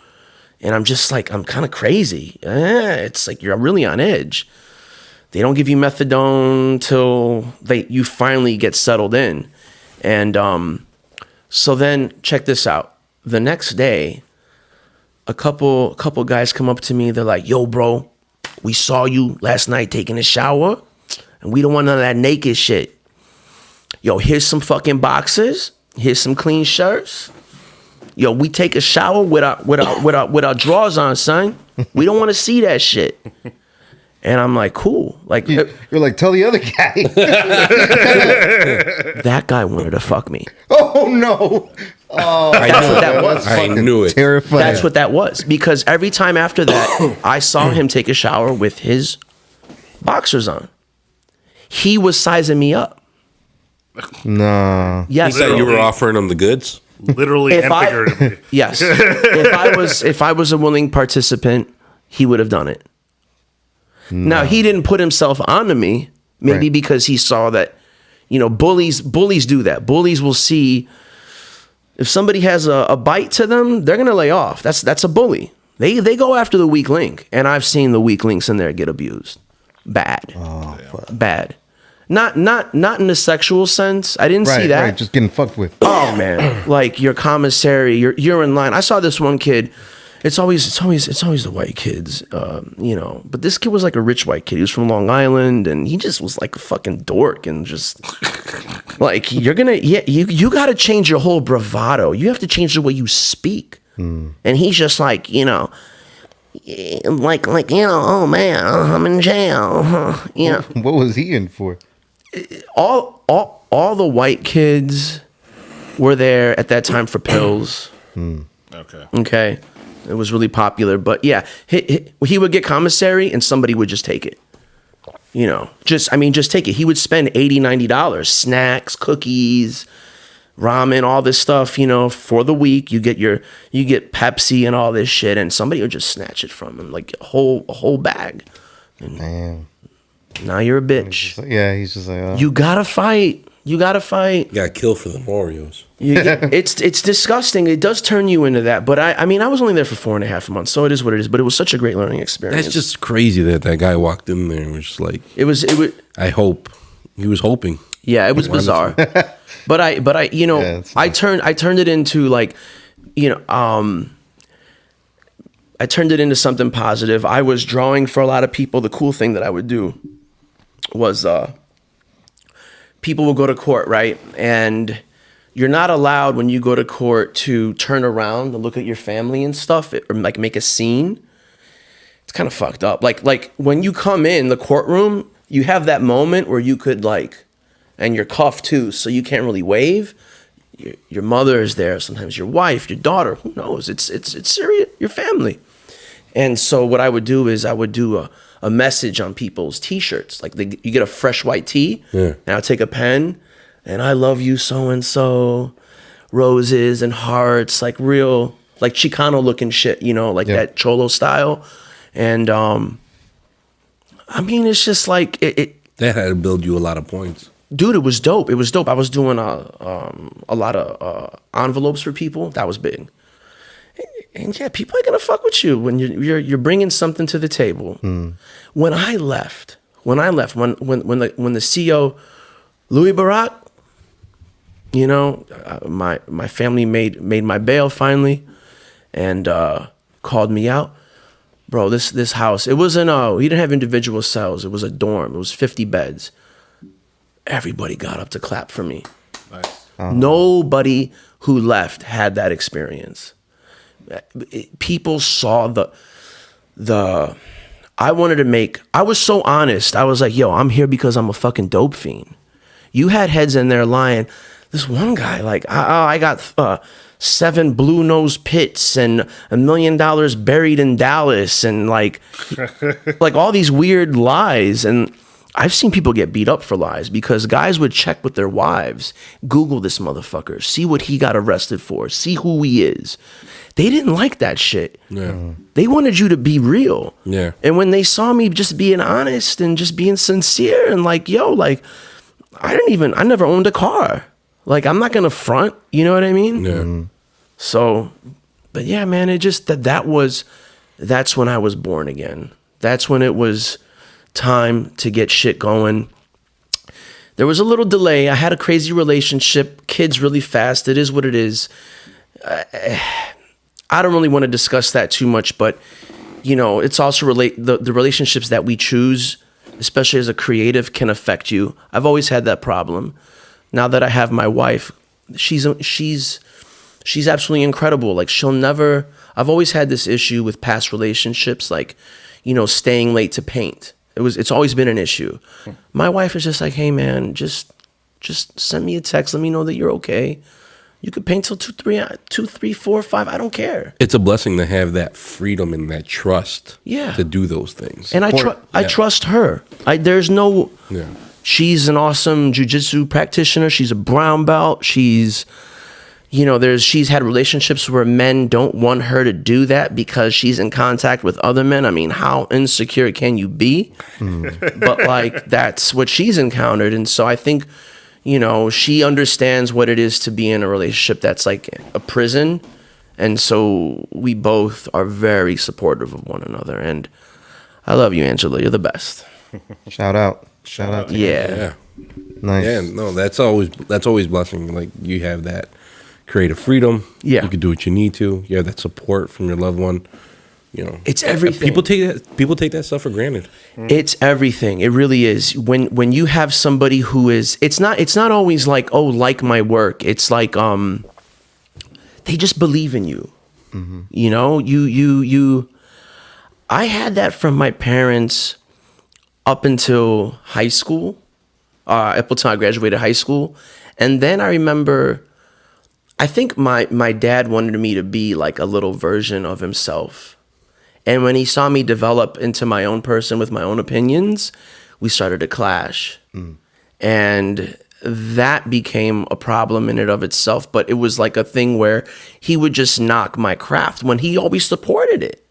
And I'm just like, I'm kind of crazy. It's like, you're really on edge. They don't give you methadone till you finally get settled in. And so then check this out. The next day, a couple guys come up to me. They're like, yo, bro, we saw you last night taking a shower, and we don't want none of that naked shit. Yo, here's some fucking boxers. Here's some clean shirts. Yo, we take a shower with our drawers on, son. We don't want to see that shit. And I'm like, cool. Like You're like, tell the other guy. that guy wanted to fuck me. Oh no! Oh, That's what that was. I knew it. Terrifying. That's what that was. Because every time after that, I saw him take a shower with his boxers on. He was sizing me up. No. Yes, He said you bro. were offering him the goods. Literally If and I- figuratively. Yes. If I was a willing participant, he would have done it. Now, he didn't put himself onto me, maybe Right. because he saw that, bullies do that. Bullies will see if somebody has a bite to them, they're going to lay off. That's a bully. They go after the weak link, and I've seen the weak links in there get abused. Bad. Bad. Not in the sexual sense. I didn't see that. Right, just getting fucked with. Oh man, like your commissary, you're in line. I saw this one kid. It's always the white kids, But this kid was like a rich white kid. He was from Long Island, and he just was like a fucking dork, and just like you got to change your whole bravado. You have to change the way you speak. And he's just like oh man, I'm in jail. What was he in for? All the white kids were there at that time for pills. Okay. Okay. It was really popular. But yeah, he would get commissary and somebody would just take it. Just take it. He would spend $80, $90, snacks, cookies, ramen, all this stuff, for the week. You get Pepsi and all this shit, and somebody would just snatch it from him, like a whole bag. And Damn. now you're a bitch. Yeah, he's just like, oh. You gotta fight. You got kill for the Oreos. It's disgusting. It does turn you into that. But I was only there for 4.5 months, so it is what it is. But it was such a great learning experience. That's just crazy that guy walked in there and was just like, it was. I hope. He was hoping. Yeah, it was bizarre. but I I turned it into like, I turned it into something positive. I was drawing for a lot of people. The cool thing that I would do was people will go to court, right? And you're not allowed when you go to court to turn around and look at your family and stuff, or like make a scene. It's kind of fucked up. Like when you come in the courtroom, you have that moment where you could and you're cuffed too, so you can't really wave. Your mother is there, sometimes your wife, your daughter, who knows? It's serious, your family. And so what I would do is I would do a message on people's t-shirts. Like you get a fresh white tee, and I'll take a pen, and I love you so-and-so, roses and hearts, like real, like Chicano looking shit, that Cholo style. And it's just like, That had to build you a lot of points. dude, it was dope. I was doing a lot of envelopes for people. That was big. And yeah, people are gonna fuck with you when you're bringing something to the table. When I left, when the CEO, Louis Barak, my family made my bail finally, and called me out, bro. This house, it wasn't we didn't have individual cells. It was a dorm. It was 50 beds. Everybody got up to clap for me. Nice. Nobody who left had that experience. People saw I was so honest. I was like, yo, I'm here because I'm a fucking dope fiend. You had heads in there lying. This one guy, I got 7 blue nose pits and $1 million buried in Dallas, and like all these weird lies. And I've seen people get beat up for lies because guys would check with their wives, Google this motherfucker, see what he got arrested for, see who he is. They didn't like that shit. Yeah. They wanted you to be real. Yeah. And when they saw me just being honest and just being sincere and like, yo, like, I never owned a car. Like, I'm not going to front. You know what I mean? Yeah. So, but yeah, man, it just, that's when I was born again. That's when it was time to get shit going. There was a little delay. I had a crazy relationship, kids really fast. It is what it is. I don't really want to discuss that too much, but you know, it's also the relationships that we choose, especially as a creative, can affect you. I've always had that problem. Now that I have my wife, she's absolutely incredible. Like I've always had this issue with past relationships, like, you know, staying late to paint. It's always been an issue. My wife is just like, hey man, just send me a text. Let me know that you're okay. You could paint till 2, 3, 4, 5. I don't care. It's a blessing to have that freedom and that trust. Yeah. To do those things. And I trust her. There's no. Yeah. She's an awesome jiu-jitsu practitioner. She's a brown belt. She's had relationships where men don't want her to do that because she's in contact with other men. I mean, how insecure can you be? But like, that's what she's encountered. And so I think, you know, she understands what it is to be in a relationship that's like a prison. And so we both are very supportive of one another. And I love you, Angela. You're the best. Shout out. To you. Yeah. Nice. Yeah, no, that's always blessing. Like, you have that creative freedom. Yeah. You can do what you need to. You have that support from your loved one. You know, It's everything. People take that stuff for granted. It's everything. It really is. When you have somebody who is, it's not always like, oh, like my work. It's like, they just believe in you. Mm-hmm. You know, I had that from my parents up until high school, up until I graduated high school. And then I remember, I think my dad wanted me to be like a little version of himself. And when he saw me develop into my own person with my own opinions, we started to clash. And that became a problem in and of itself. But it was like a thing where he would just knock my craft when he always supported it.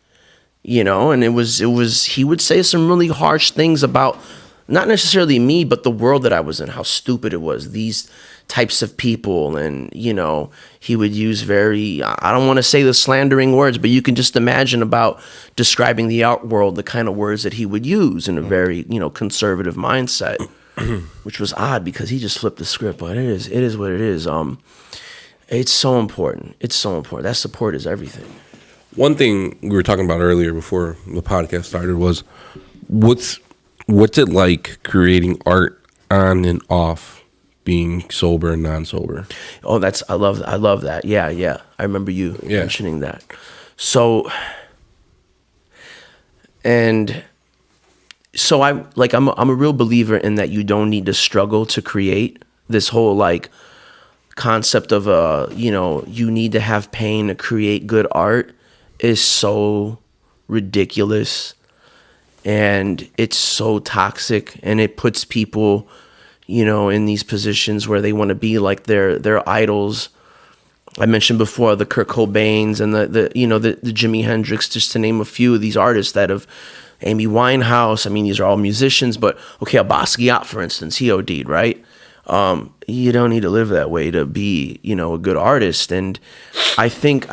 You know, and it was he would say some really harsh things about not necessarily me, but the world that I was in, how stupid it was, these types of people. And, you know, he would use I don't want to say the slandering words, but you can just imagine about describing the art world, the kind of words that he would use in a very, you know, conservative mindset, which was odd because he just flipped the script. But it is what it is. It's so important. It's so important. That support is everything. One thing we were talking about earlier before the podcast started was what's it like creating art on and off being sober and non-sober? Oh, I love that. Yeah. I remember you mentioning that. So, I'm a real believer in that you don't need to struggle to create. This whole like concept of you need to have pain to create good art is so ridiculous, and it's so toxic, and it puts people, you know, in these positions where they want to be like their idols. I mentioned before the Kurt Cobains and the Jimi Hendrix, just to name a few of these artists that have, Amy Winehouse. I mean, these are all musicians, but okay, Basquiat, for instance, he OD'd, right? You don't need to live that way to be, you know, a good artist. And I think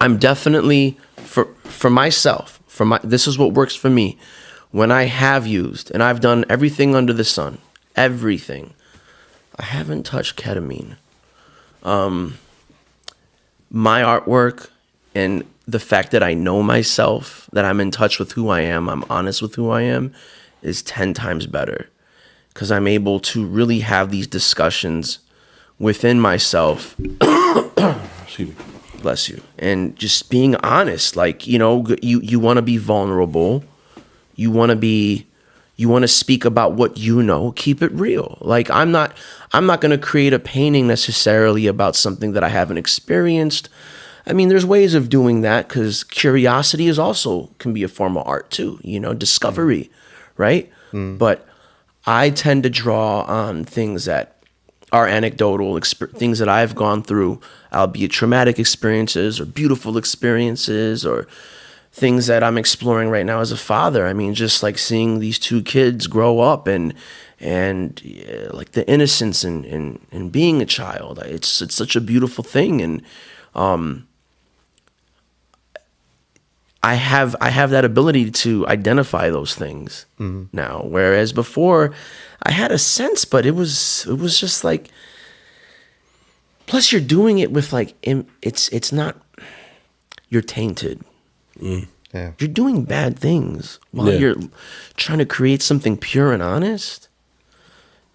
I'm definitely for myself, this is what works for me. When I have used, and I've done everything under the sun, everything, I haven't touched ketamine. My artwork and the fact that I know myself, that I'm in touch with who I am, I'm honest with who I am, is 10 times better. Because I'm able to really have these discussions within myself. Excuse me. Bless you. And just being honest, like, you know, you want to be vulnerable. You want to speak about what you know, keep it real. Like, I'm not going to create a painting necessarily about something that I haven't experienced. I mean, there's ways of doing that because curiosity can be a form of art too, you know, discovery, right? But I tend to draw on things that are anecdotal, things that I've gone through, albeit traumatic experiences or beautiful experiences or things that I'm exploring right now as a father. I mean, just like seeing these two kids grow up and like the innocence and being a child. It's such a beautiful thing. And I have that ability to identify those things now, whereas before I had a sense, but it was just like. Plus, you're doing it with like it's not. You're tainted. Yeah. You're doing bad things while you're trying to create something pure and honest.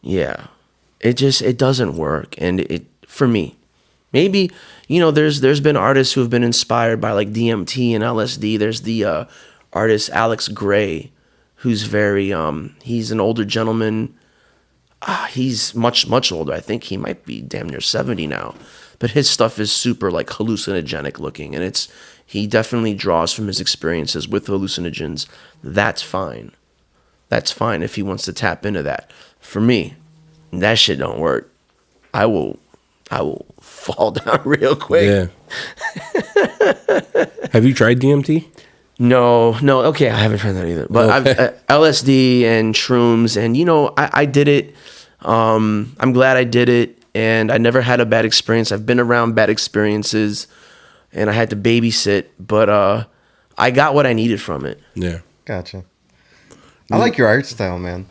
Yeah, it doesn't work, and it for me. Maybe, there's been artists who have been inspired by like DMT and LSD. There's the artist Alex Gray, who's very he's an older gentleman. He's much older. I think he might be damn near 70 now. But his stuff is super like hallucinogenic looking, and he definitely draws from his experiences with hallucinogens. That's fine. That's fine if he wants to tap into that. For me, that shit don't work. I will fall down real quick. Yeah. Have you tried DMT? No. Okay, I haven't tried that either. But Okay. I've LSD and shrooms, and I did it. I'm glad I did it, and I never had a bad experience. I've been around bad experiences, and I had to babysit, but I got what I needed from it. Yeah. Gotcha. I like your art style, man.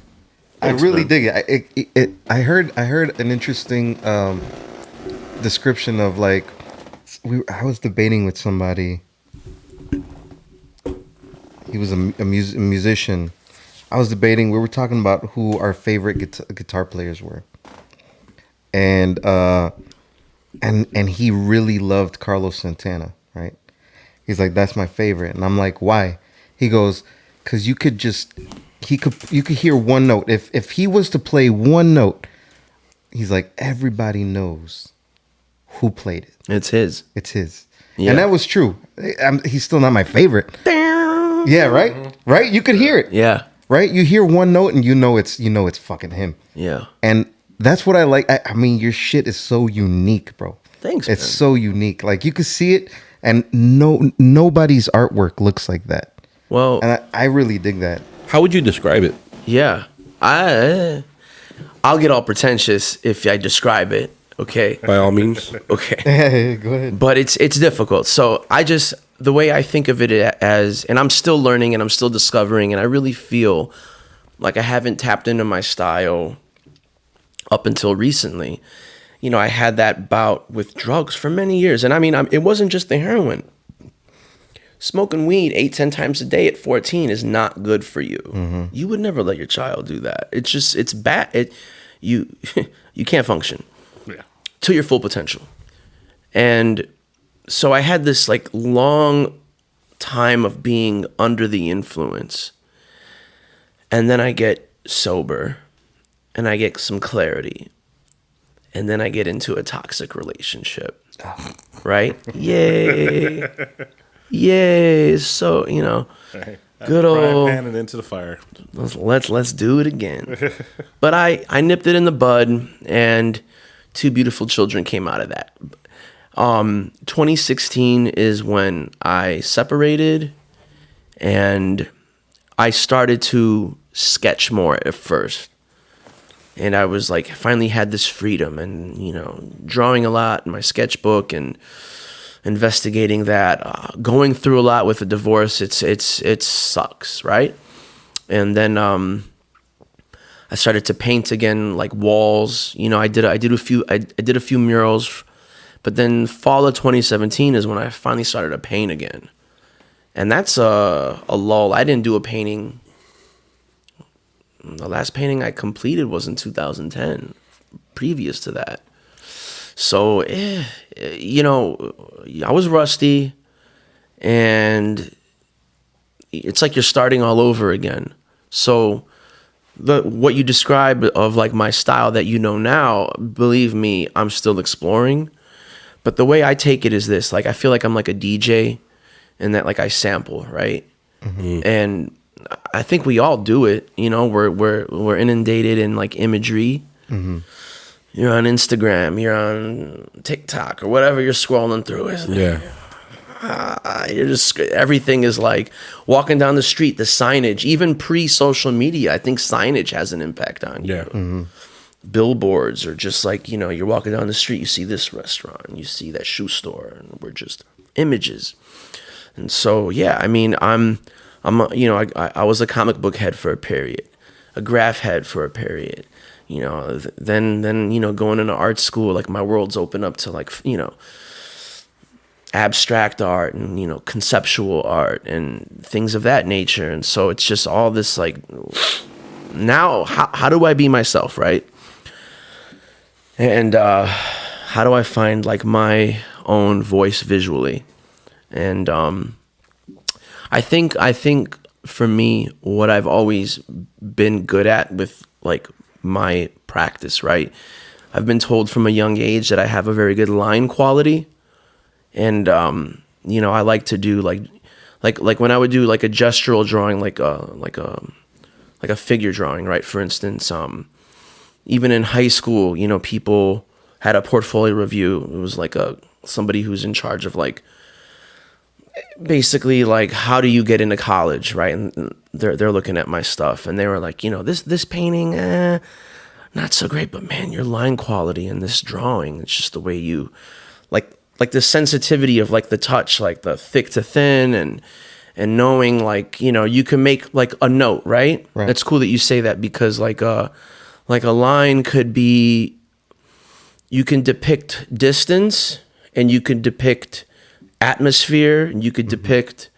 Thanks, I really man. dig it. I heard an interesting description of like I was debating with somebody. He was a musician. I was debating. We were talking about who our favorite guitar players were, and he really loved Carlos Santana. Right? He's like, that's my favorite, and I'm like, why? He goes, because you could hear one note. If he was to play one note, he's like, everybody knows who played it. It's his. It's his. Yeah. And that was true. He's still not my favorite. Yeah, right? Right? You could hear it. Yeah. Right? You hear one note and you know it's fucking him. Yeah. And that's what I like. I mean, your shit is so unique, bro. Thanks, It's man. so unique. Like you could see it and nobody's artwork looks like that. Well, And I really dig that. How would you describe it? yeah. I'll get all pretentious if I describe it. Okay. By all means. Okay. Go ahead. But it's difficult. So the way I think of it as, and I'm still learning and I'm still discovering, and I really feel like I haven't tapped into my style up until recently. I had that bout with drugs for many years. And I mean, it wasn't just the heroin. Smoking weed 8-10 times a day at 14 is not good for you. Mm-hmm. You would never let your child do that. It's bad. You can't function to your full potential. And so I had this like long time of being under the influence. And then I get sober and I get some clarity. And then I get into a toxic relationship. Right? Yay. Yay. So, good old Panning into the fire. let's do it again. But I nipped it in the bud, and 2 beautiful children came out of that. 2016 is when I separated, and I started to sketch more at first. And I was like, finally had this freedom and, drawing a lot in my sketchbook and investigating that, going through a lot with a divorce. It sucks, right? And then I started to paint again, like walls. I did a few murals, but then fall of 2017 is when I finally started to paint again, and that's a lull. I didn't do a painting. The last painting I completed was in 2010. Previous to that. So, I was rusty, and it's like you're starting all over again. So, what you describe of like my style that now, believe me, I'm still exploring. But the way I take it is this: like I feel like I'm like a DJ, and that like I sample, right? Mm-hmm. And I think we all do it. You know, we're inundated in like imagery. You're on Instagram, you're on TikTok or whatever you're scrolling through. Yeah. You're just, everything is like walking down the street, the signage, even pre-social media. I think signage has an impact on you. Yeah. Billboards are just like, you know, you're walking down the street, you see this restaurant, you see that shoe store, and we're just images. And so, yeah, I mean, you know, I was a comic book head for a period, a graph head for a period. You know, then you know, going into art school, like my world's open up to like, you know, abstract art and, you know, conceptual art and things of that nature. And so it's just all this like, now how do I be myself, right? And how do I find like my own voice visually? And I think for me, what I've always been good at with like my practice, right? I've been told from a young age that I have a very good line quality. And you know, I like to do like when I would do like a gestural drawing, like a figure drawing, right? For instance, even in high school, you know, people had a portfolio review. It was like somebody who's in charge of like basically like how do you get into college, right? And they're looking at my stuff and they were like, you know, this painting, not so great, but man, your line quality in this drawing, it's just the way you like the sensitivity of like the touch, like the thick to thin and knowing like, you know, you can make like a note, right? It's cool that you say that because like a line could be, you can depict distance and you can depict atmosphere and you could depict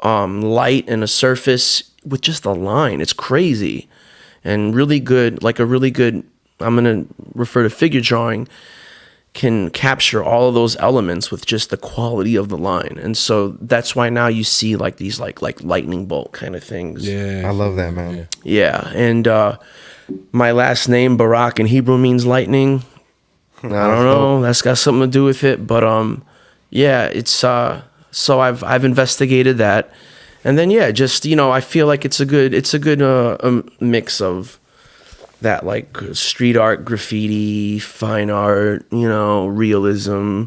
light and a surface with just a line. It's crazy. And really good, like a really good, I'm going to refer to figure drawing, can capture all of those elements with just the quality of the line. And so that's why now you see like these like lightning bolt kind of things. Yeah. I love that, man. Yeah. And my last name, Barak, in Hebrew means lightning. I don't know. That's got something to do with it. But yeah, it's so I've investigated that. And then yeah, just, you know, I feel like it's a good mix of that, like street art, graffiti, fine art, you know, realism.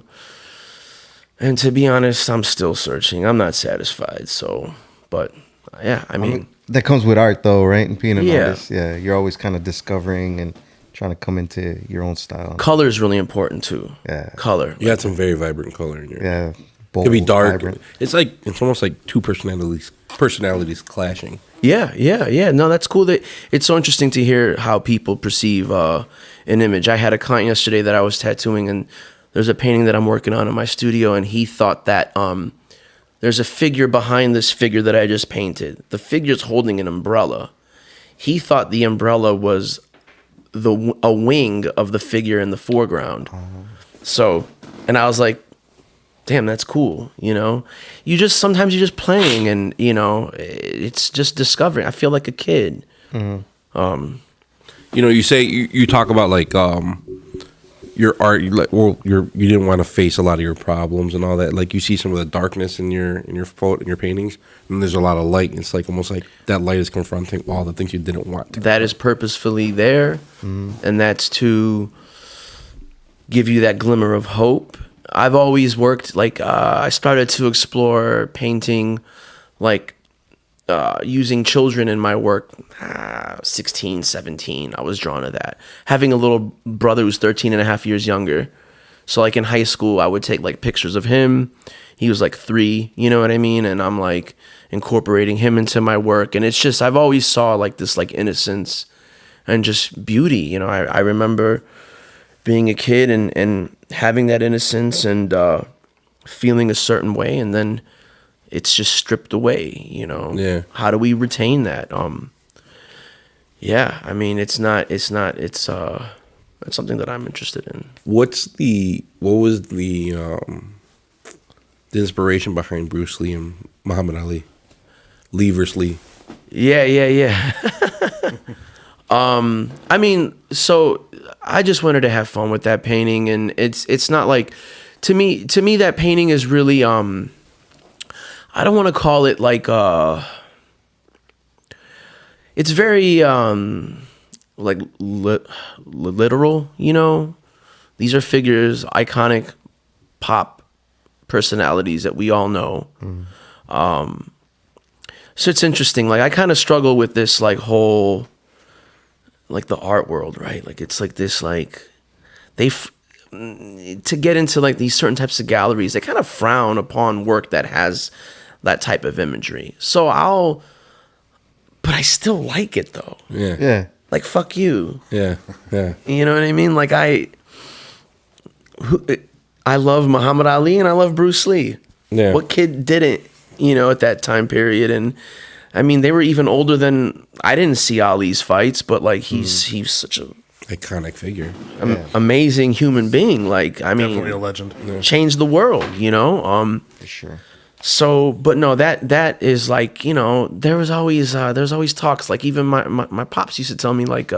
And to be honest, I'm still searching. I'm not satisfied. So, but yeah, I mean that comes with art though, right? And being an Yeah. artist, yeah, you're always kind of discovering and trying to come into your own style. color is really important too. Yeah. Color. You got some very vibrant color in your. Yeah, It bold, could be dark. vibrant. It's almost like two personalities clashing. Yeah. No, that's cool. That it's so interesting to hear how people perceive an image. I had a client yesterday that I was tattooing, and there's a painting that I'm working on in my studio, and he thought that there's a figure behind this figure that I just painted. The figure's holding an umbrella. He thought the umbrella was a wing of the figure in the foreground. So, and I was like, damn, that's cool. You know, sometimes you're just playing and, you know, it's just discovering. I feel like a kid. You know, you say you talk about like your art. You didn't want to face a lot of your problems and all that. Like you see some of the darkness in your paintings, and there's a lot of light. It's like almost like that light is confronting all the things you didn't want to. That is purposefully there, and that's to give you that glimmer of hope. I've always worked like I started to explore painting like using children in my work 16, 17. I was drawn to that. Having a little brother who's 13 and a half years younger. So like in high school, I would take like pictures of him. He was like 3, you know what I mean? And I'm like incorporating him into my work. And it's just, I've always saw like this like innocence and just beauty. You know, I remember being a kid and having that innocence and feeling a certain way, and then it's just stripped away, you know. Yeah. How do we retain that? Yeah, I mean, it's something that I'm interested in. What was the inspiration behind Bruce Lee and Muhammad Ali? Lee versus Lee. Yeah. I mean, so I just wanted to have fun with that painting, and it's not like to me that painting is really I don't want to call it like it's very like literal, you know. These are figures, iconic pop personalities that we all know. So it's interesting. Like I kind of struggle with this like whole like the art world, right? Like it's like this like to get into like these certain types of galleries, they kind of frown upon work that has that type of imagery. So but I still like it though. Yeah. Like fuck you. Yeah. You know what I mean? Like I love Muhammad Ali and I love Bruce Lee. Yeah. What kid didn't, you know, at that time period? And I mean, they were even older than I didn't see Ali's fights, but like he's such a Iconic figure. amazing human being. Like I mean, Definitely a legend. changed the world, you know. For sure. So, but no, that is like, you know, there's always talks. Like even my pops used to tell me like,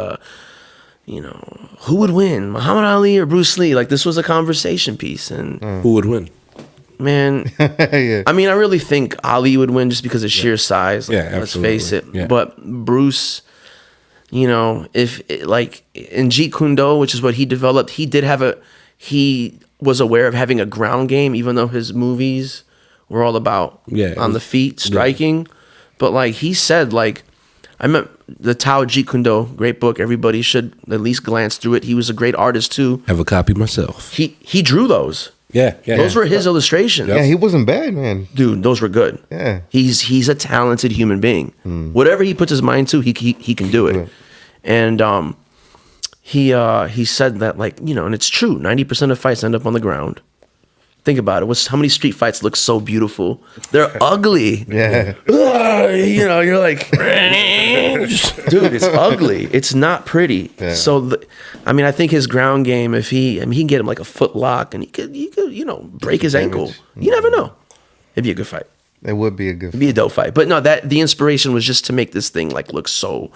you know, who would win, Muhammad Ali or Bruce Lee? Like this was a conversation piece, and Who would win? man, Yeah. I mean, I really think Ali would win just because of sheer size. Like, Yeah, let's face it. absolutely. Yeah. But Bruce, you know, if like in Jeet Kune Do, which is what he developed, he was aware of having a ground game, even though his movies were all about on the feet striking. But like he said, like I met the Tao Jeet Kune Do, great book. Everybody should at least glance through it. He was a great artist too. Have a copy myself. He drew those. Yeah. Those were his illustrations. Yeah, he wasn't bad, man. Dude, those were good. Yeah. He's a talented human being. Whatever he puts his mind to, he can do it. Right. And he said that, like, you know, and it's true. 90% of fights end up on the ground. Think about it. How many street fights look so beautiful? They're ugly. Yeah. You know, you're like, dude, it's ugly. It's not pretty. Yeah. So, I mean, I think his ground game, he can get him like a foot lock, and he could, you know, break his ankle. You never know. It'd be a good fight. It would be a good. It'd be a dope fight. But no, the inspiration was just to make this thing like look so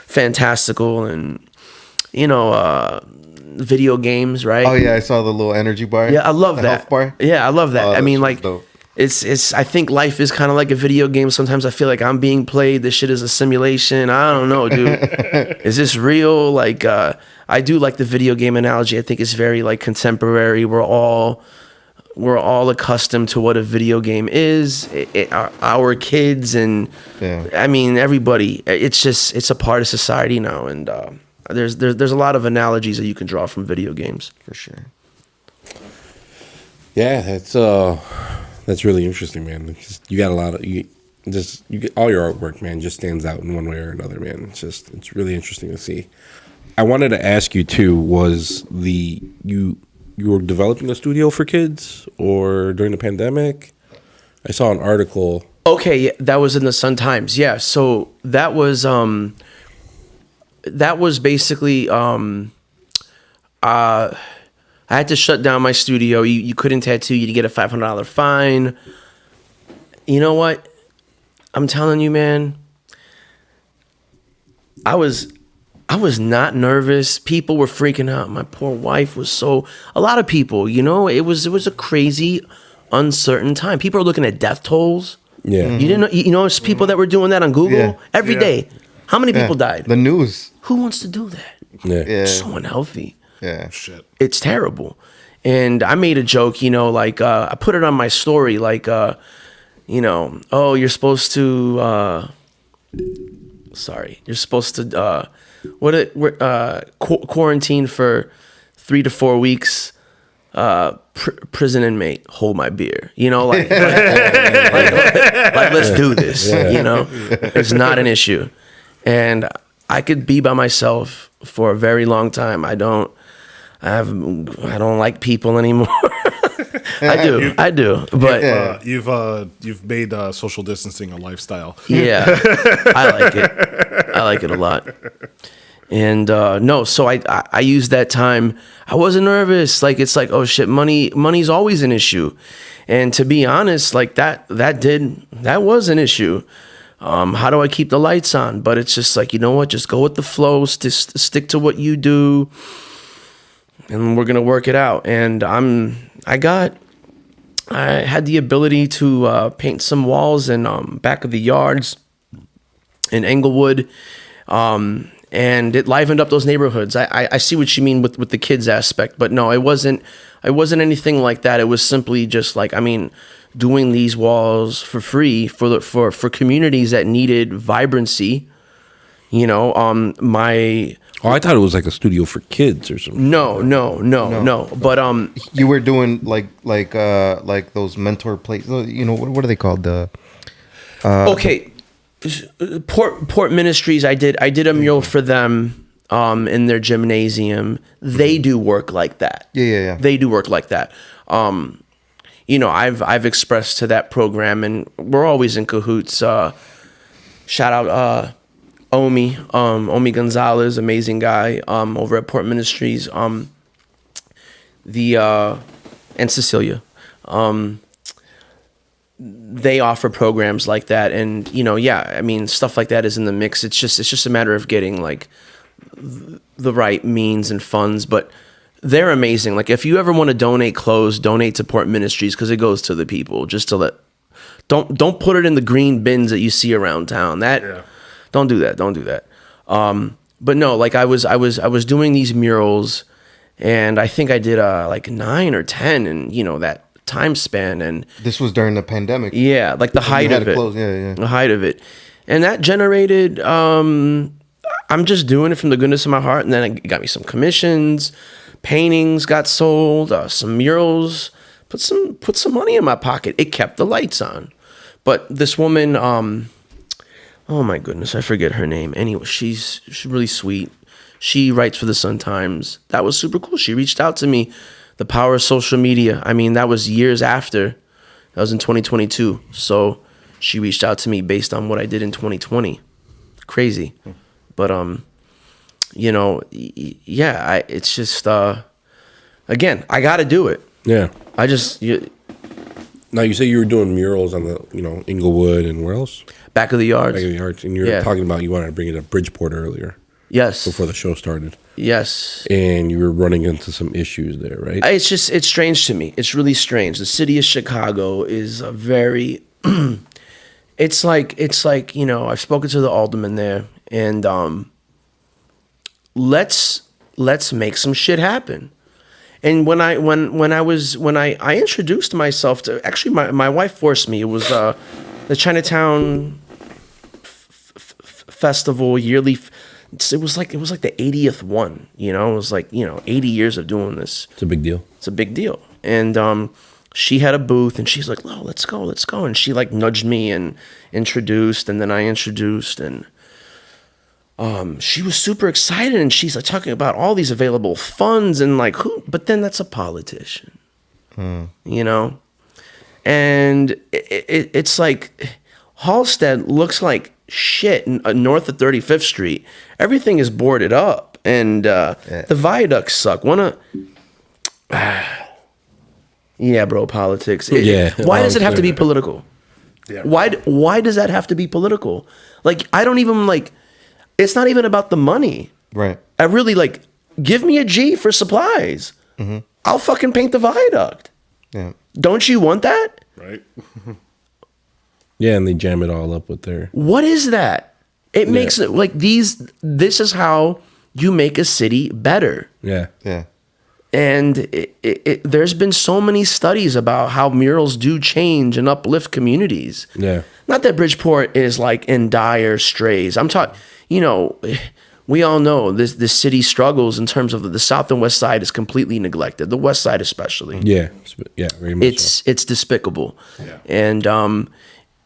fantastical, and you know, video games, right? Oh yeah, I saw the little energy bar. Yeah, I love the that. Health bar. Yeah, I love that. Oh, I that mean, shit's like, dope. it's. I think life is kind of like a video game. Sometimes I feel like I'm being played. This shit is a simulation. I don't know, dude. Is this real? Like, I do like the video game analogy. I think it's very like contemporary. We're all accustomed to what a video game is. Our kids and I mean everybody. It's a part of society now, and there's a lot of analogies that you can draw from video games. For sure. Yeah, that's really interesting, man. You got a lot of you get all your artwork, man, just stands out in one way or another, man. It's really interesting to see. I wanted to ask you too, was you were developing a studio for kids or during the pandemic? I saw an article. Okay, yeah, that was in the Sun Times. Yeah, so that was basically I had to shut down my studio. You couldn't tattoo, you'd get a $500 fine. You know what? I'm telling you, man. I was not nervous. People were freaking out. My poor wife was a lot of people, you know, it was a crazy, uncertain time. People are looking at death tolls. Yeah. You didn't know, you know, it's people that were doing that on Google every day. How many people died? The news. Who wants to do that? Yeah. It's so unhealthy. Yeah. Shit. It's terrible. And I made a joke, you know, like I put it on my story, like, you know, oh, you're supposed to, quarantine for 3 to 4 weeks. Prison inmate, hold my beer. You know, like let's do this. You know, it's not an issue, and I could be by myself for a very long time. I don't like people anymore. I do. But you've made social distancing a lifestyle. yeah, I like it a lot. And no, so I used that time. I wasn't nervous. Like, it's like, oh shit, money's always an issue. And to be honest, like that was an issue. How do I keep the lights on? But it's just like, you know what? Just go with the flow. Stick to what you do, and we're gonna work it out. And I had the ability to paint some walls in back of the yards in Englewood. And it livened up those neighborhoods. I see what you mean with the kids aspect, but no, it wasn't anything like that. It was simply just like, I mean, doing these walls for free for communities that needed vibrancy. You know, Oh, I thought it was like a studio for kids or something. No. But You were doing like those mentor plays. You know, what are they called? okay, Port Ministries. I did a mural for them in their gymnasium. They do work like that. Yeah. They do work like that. You know, I've expressed to that program, and we're always in cahoots. Shout out Omi Gonzalez, amazing guy over at Port Ministries. And Cecilia. They offer programs like that, and you know, yeah, I mean, stuff like that is in the mix. It's just a matter of getting like the right means and funds, but they're amazing. Like, if you ever want to donate clothes, donate to Port Ministries, because it goes to the people. Just to don't put it in the green bins that you see around town. Don't do that. But no, like I was doing these murals, and I think I did like 9 or 10, and you know, that time span. And this was during the pandemic. Yeah, like the height of it. The height of it, and that generated. I'm just doing it from the goodness of my heart, and then it got me some commissions, paintings got sold, some murals, put some money in my pocket. It kept the lights on. But this woman, oh my goodness, I forget her name. Anyway, she's really sweet. She writes for the Sun-Times. That was super cool. She reached out to me. The power of social media. I mean, that was years after. That was in 2022. So she reached out to me based on what I did in 2020. Crazy. But, you know, yeah, it's just, again, I got to do it. Yeah. Now, you say you were doing murals on the, you know, Inglewood and where else? Back of the yards. Back of the yards. And you were talking about you wanted to bring it to Bridgeport earlier. Yes. Before the show started. Yes. And you were running into some issues there, right? It's strange to me. It's really strange. The city of Chicago is a very, it's like, you know, I've spoken to the alderman there, and let's make some shit happen. And when I introduced myself to, actually my wife forced me. It was the Chinatown festival yearly. It was like the 80th one, you know. It was like, you know, 80 years of doing this. It's a big deal. It's a big deal. And she had a booth, and she's like, "Oh, let's go." And she like nudged me and introduced, and then I introduced, and she was super excited, and she's like talking about all these available funds and like who. But then that's a politician, you know. And it's like Halstead looks like shit north of 35th Street. Everything is boarded up, and the viaducts suck. Yeah, bro, politics. Why does it have to be political? Yeah. Why does that have to be political? Like, I don't even like. It's not even about the money. Right. I really like. Give me a G for supplies. Mm-hmm. I'll fucking paint the viaduct. Yeah. Don't you want that? Right. Yeah, and they jam it all up with their... What is that? It makes it like this is how you make a city better. Yeah. Yeah. And there's been so many studies about how murals do change and uplift communities. Yeah. Not that Bridgeport is like in dire straits. I'm talking, you know, we all know this city struggles in terms of the south and west side is completely neglected. The west side especially. Yeah. Yeah, very much so. It's despicable. Yeah. And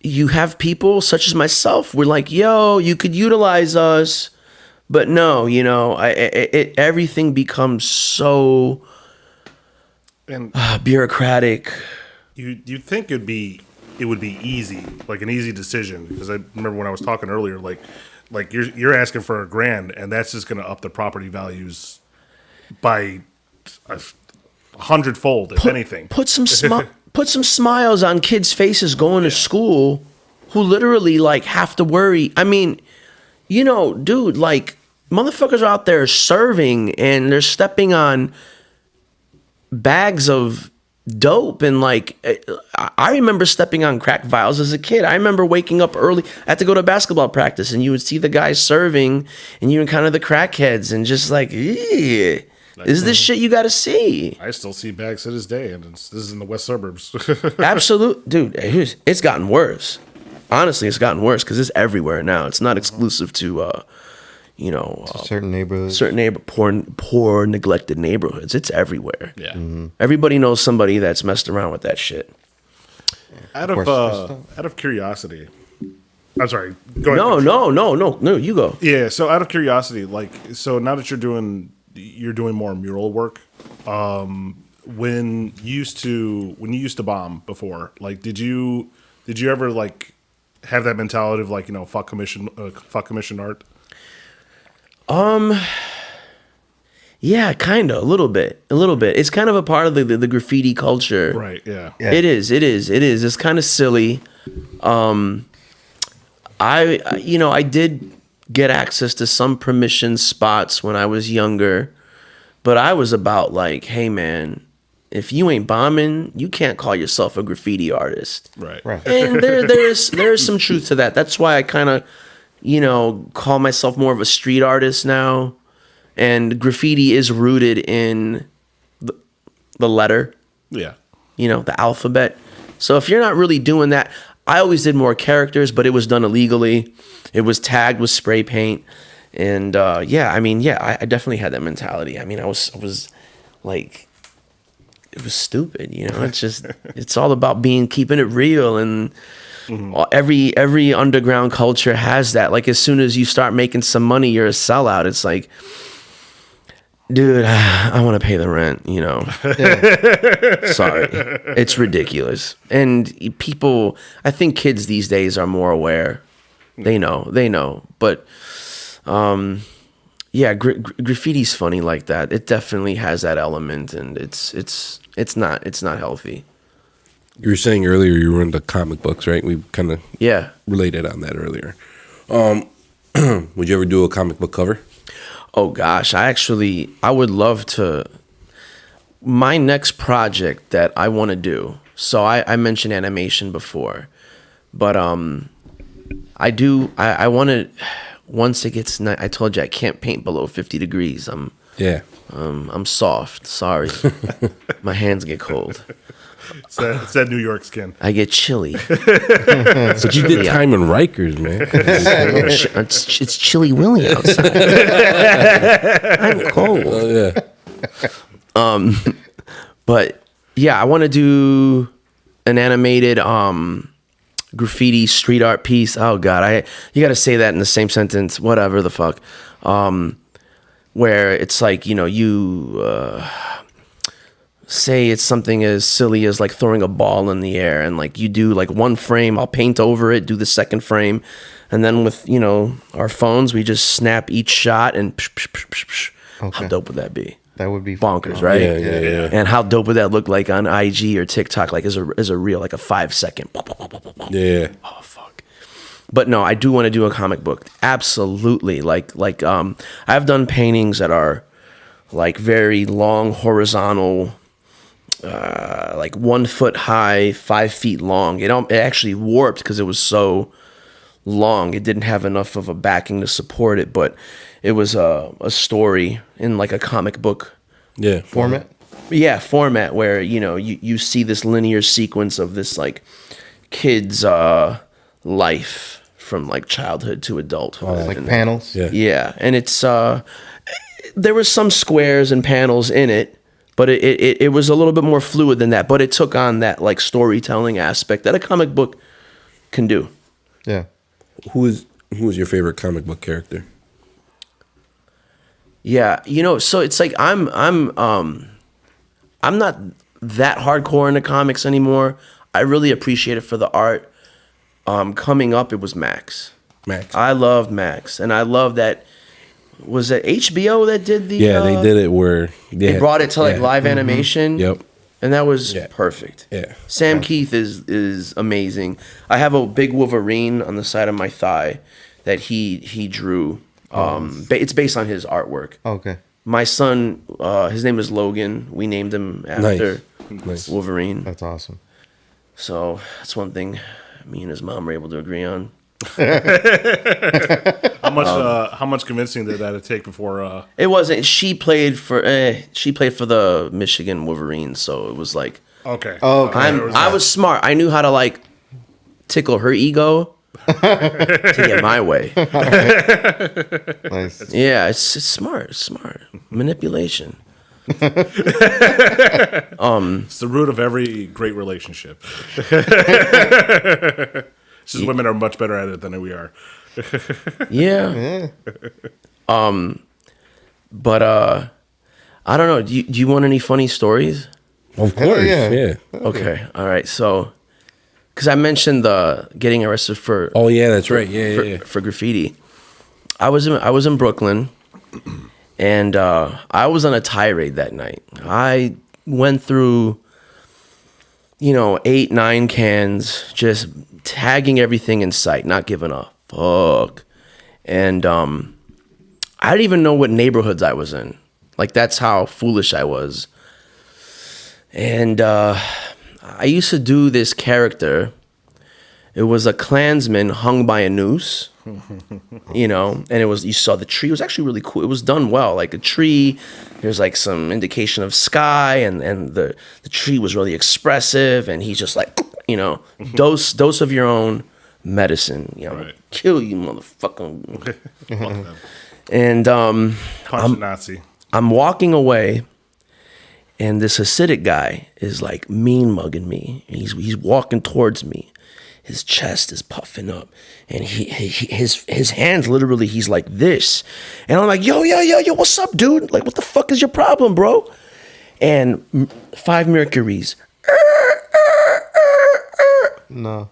you have people such as myself, we're like, yo, you could utilize us. But no, you know, everything becomes so bureaucratic. You'd think it would be easy, like an easy decision, because I remember when I was talking earlier, like you're asking for $1,000, and that's just going to up the property values by 100-fold, if anything. Put some smiles on kids' faces going to school who literally like have to worry. I mean, you know, dude, like motherfuckers are out there serving and they're stepping on bags of dope. And like, I remember stepping on crack vials as a kid. I remember waking up early. I had to go to basketball practice, and you would see the guys serving, and you encounter the crackheads, and just like, "Ew, is this shit you got to see?" I still see bags to this day, and this is in the west suburbs. Absolute, dude. It's gotten worse. Honestly, it's gotten worse because it's everywhere now. It's not exclusive to, certain neighborhoods. Poor, neglected neighborhoods. It's everywhere. Yeah. Everybody knows somebody that's messed around with that shit. Out course, of curiosity, I'm sorry. Go ahead. No. You go. Yeah. So out of curiosity, like, so now that you're doing more mural work, when you used to bomb before, like, did you ever like have that mentality of like, fuck commission art? Yeah, kind of, a little bit. It's kind of a part of the graffiti culture. Right. Yeah. It is. It's kind of silly. I did get access to some permission spots when I was younger, but I was about like, hey man, if you ain't bombing, you can't call yourself a graffiti artist. Right. And there's some truth to that. That's why I kind of, call myself more of a street artist now. And graffiti is rooted in the letter, Yeah. the alphabet. So if you're not really doing that, I always did more characters, but it was done illegally. It was tagged with spray paint. And I definitely had that mentality. I mean, I was like, it was stupid, It's just, it's all about keeping it real, and every underground culture has that. Like, as soon as you start making some money, you're a sellout. It's like, dude, I want to pay the rent, Sorry, it's ridiculous. And people, I think kids these days are more aware. They know, but graffiti's funny like that. It definitely has that element, and it's not healthy. You were saying earlier you were into comic books, right? We kind of related on that earlier. Would you ever do a comic book cover? Oh gosh, I would love to. My next project that I want to do. So I mentioned animation before, but I want to. Once it gets, I told you I can't paint below 50 degrees. I'm soft. Sorry, my hands get cold. It's that New York skin. I get chilly. But you did time in Rikers, man. It's Chilly Willy outside. I'm cold. Oh yeah. But yeah, I want to do an animated graffiti street art piece. Oh God, you got to say that in the same sentence. Whatever the fuck. Where it's like, say it's something as silly as like throwing a ball in the air, and like you do like one frame, I'll paint over it, do the second frame, and then with our phones we just snap each shot and Okay. How dope would that be? That would be bonkers, right? Yeah. And how dope would that look like on IG or TikTok, like as a reel, like a 5-second? Yeah. Oh fuck. But no, I do want to do a comic book. Absolutely. Like I've done paintings that are like very long horizontal, like 1 foot high, 5 feet long. It actually warped because it was so long. It didn't have enough of a backing to support it, but it was a story in like a comic book format. Yeah, format where you see this linear sequence of this like kid's life from like childhood to adulthood, Like panels. Yeah, and it's there was some squares and panels in it, but it was a little bit more fluid than that. But it took on that like storytelling aspect that a comic book can do. Yeah. Who is your favorite comic book character? Yeah, so it's like I'm not that hardcore into comics anymore. I really appreciate it for the art. Coming up, it was Max. I loved Max, and I love that. Was it HBO that did the? Yeah, they did it where they brought it to like live animation. Yep. And that was perfect. Yeah. Sam Keith is amazing. I have a big Wolverine on the side of my thigh that he drew. It's based on his artwork. Okay. my son, his name is Logan. We named him after Nice. Wolverine. That's awesome. So that's one thing me and his mom were able to agree on. How much convincing did that take before? It wasn't. She played for the Michigan Wolverines, so it was like Okay. Oh, okay. I was smart. I knew how to like tickle her ego to get my way. Nice. Yeah, it's smart. It's smart manipulation. It's the root of every great relationship. It's just women are much better at it than we are. Yeah. But I don't know. Do you want any funny stories? Of Hell course, yeah. yeah. Okay. All right. So, because I mentioned the getting arrested for Oh yeah, that's right. Yeah. for graffiti. I was in Brooklyn, and I was on a tirade that night. I went through, 8-9 cans, just tagging everything in sight, not giving a fuck. And I didn't even know what neighborhoods I was in. Like, that's how foolish I was. And I used to do this character. It was a Klansman hung by a noose, and you saw the tree. It was actually really cool. It was done well, like a tree. There's like some indication of sky, and the tree was really expressive. And he's just like, dose of your own medicine. Right. Kill you, motherfucker. Fuck them. And Punch a Nazi. I'm walking away, and this Hasidic guy is like mean mugging me. He's walking towards me. His chest is puffing up, and his hands literally, he's like this. And I'm like, yo, what's up, dude? Like, what the fuck is your problem, bro? And 5 Mercuries. No.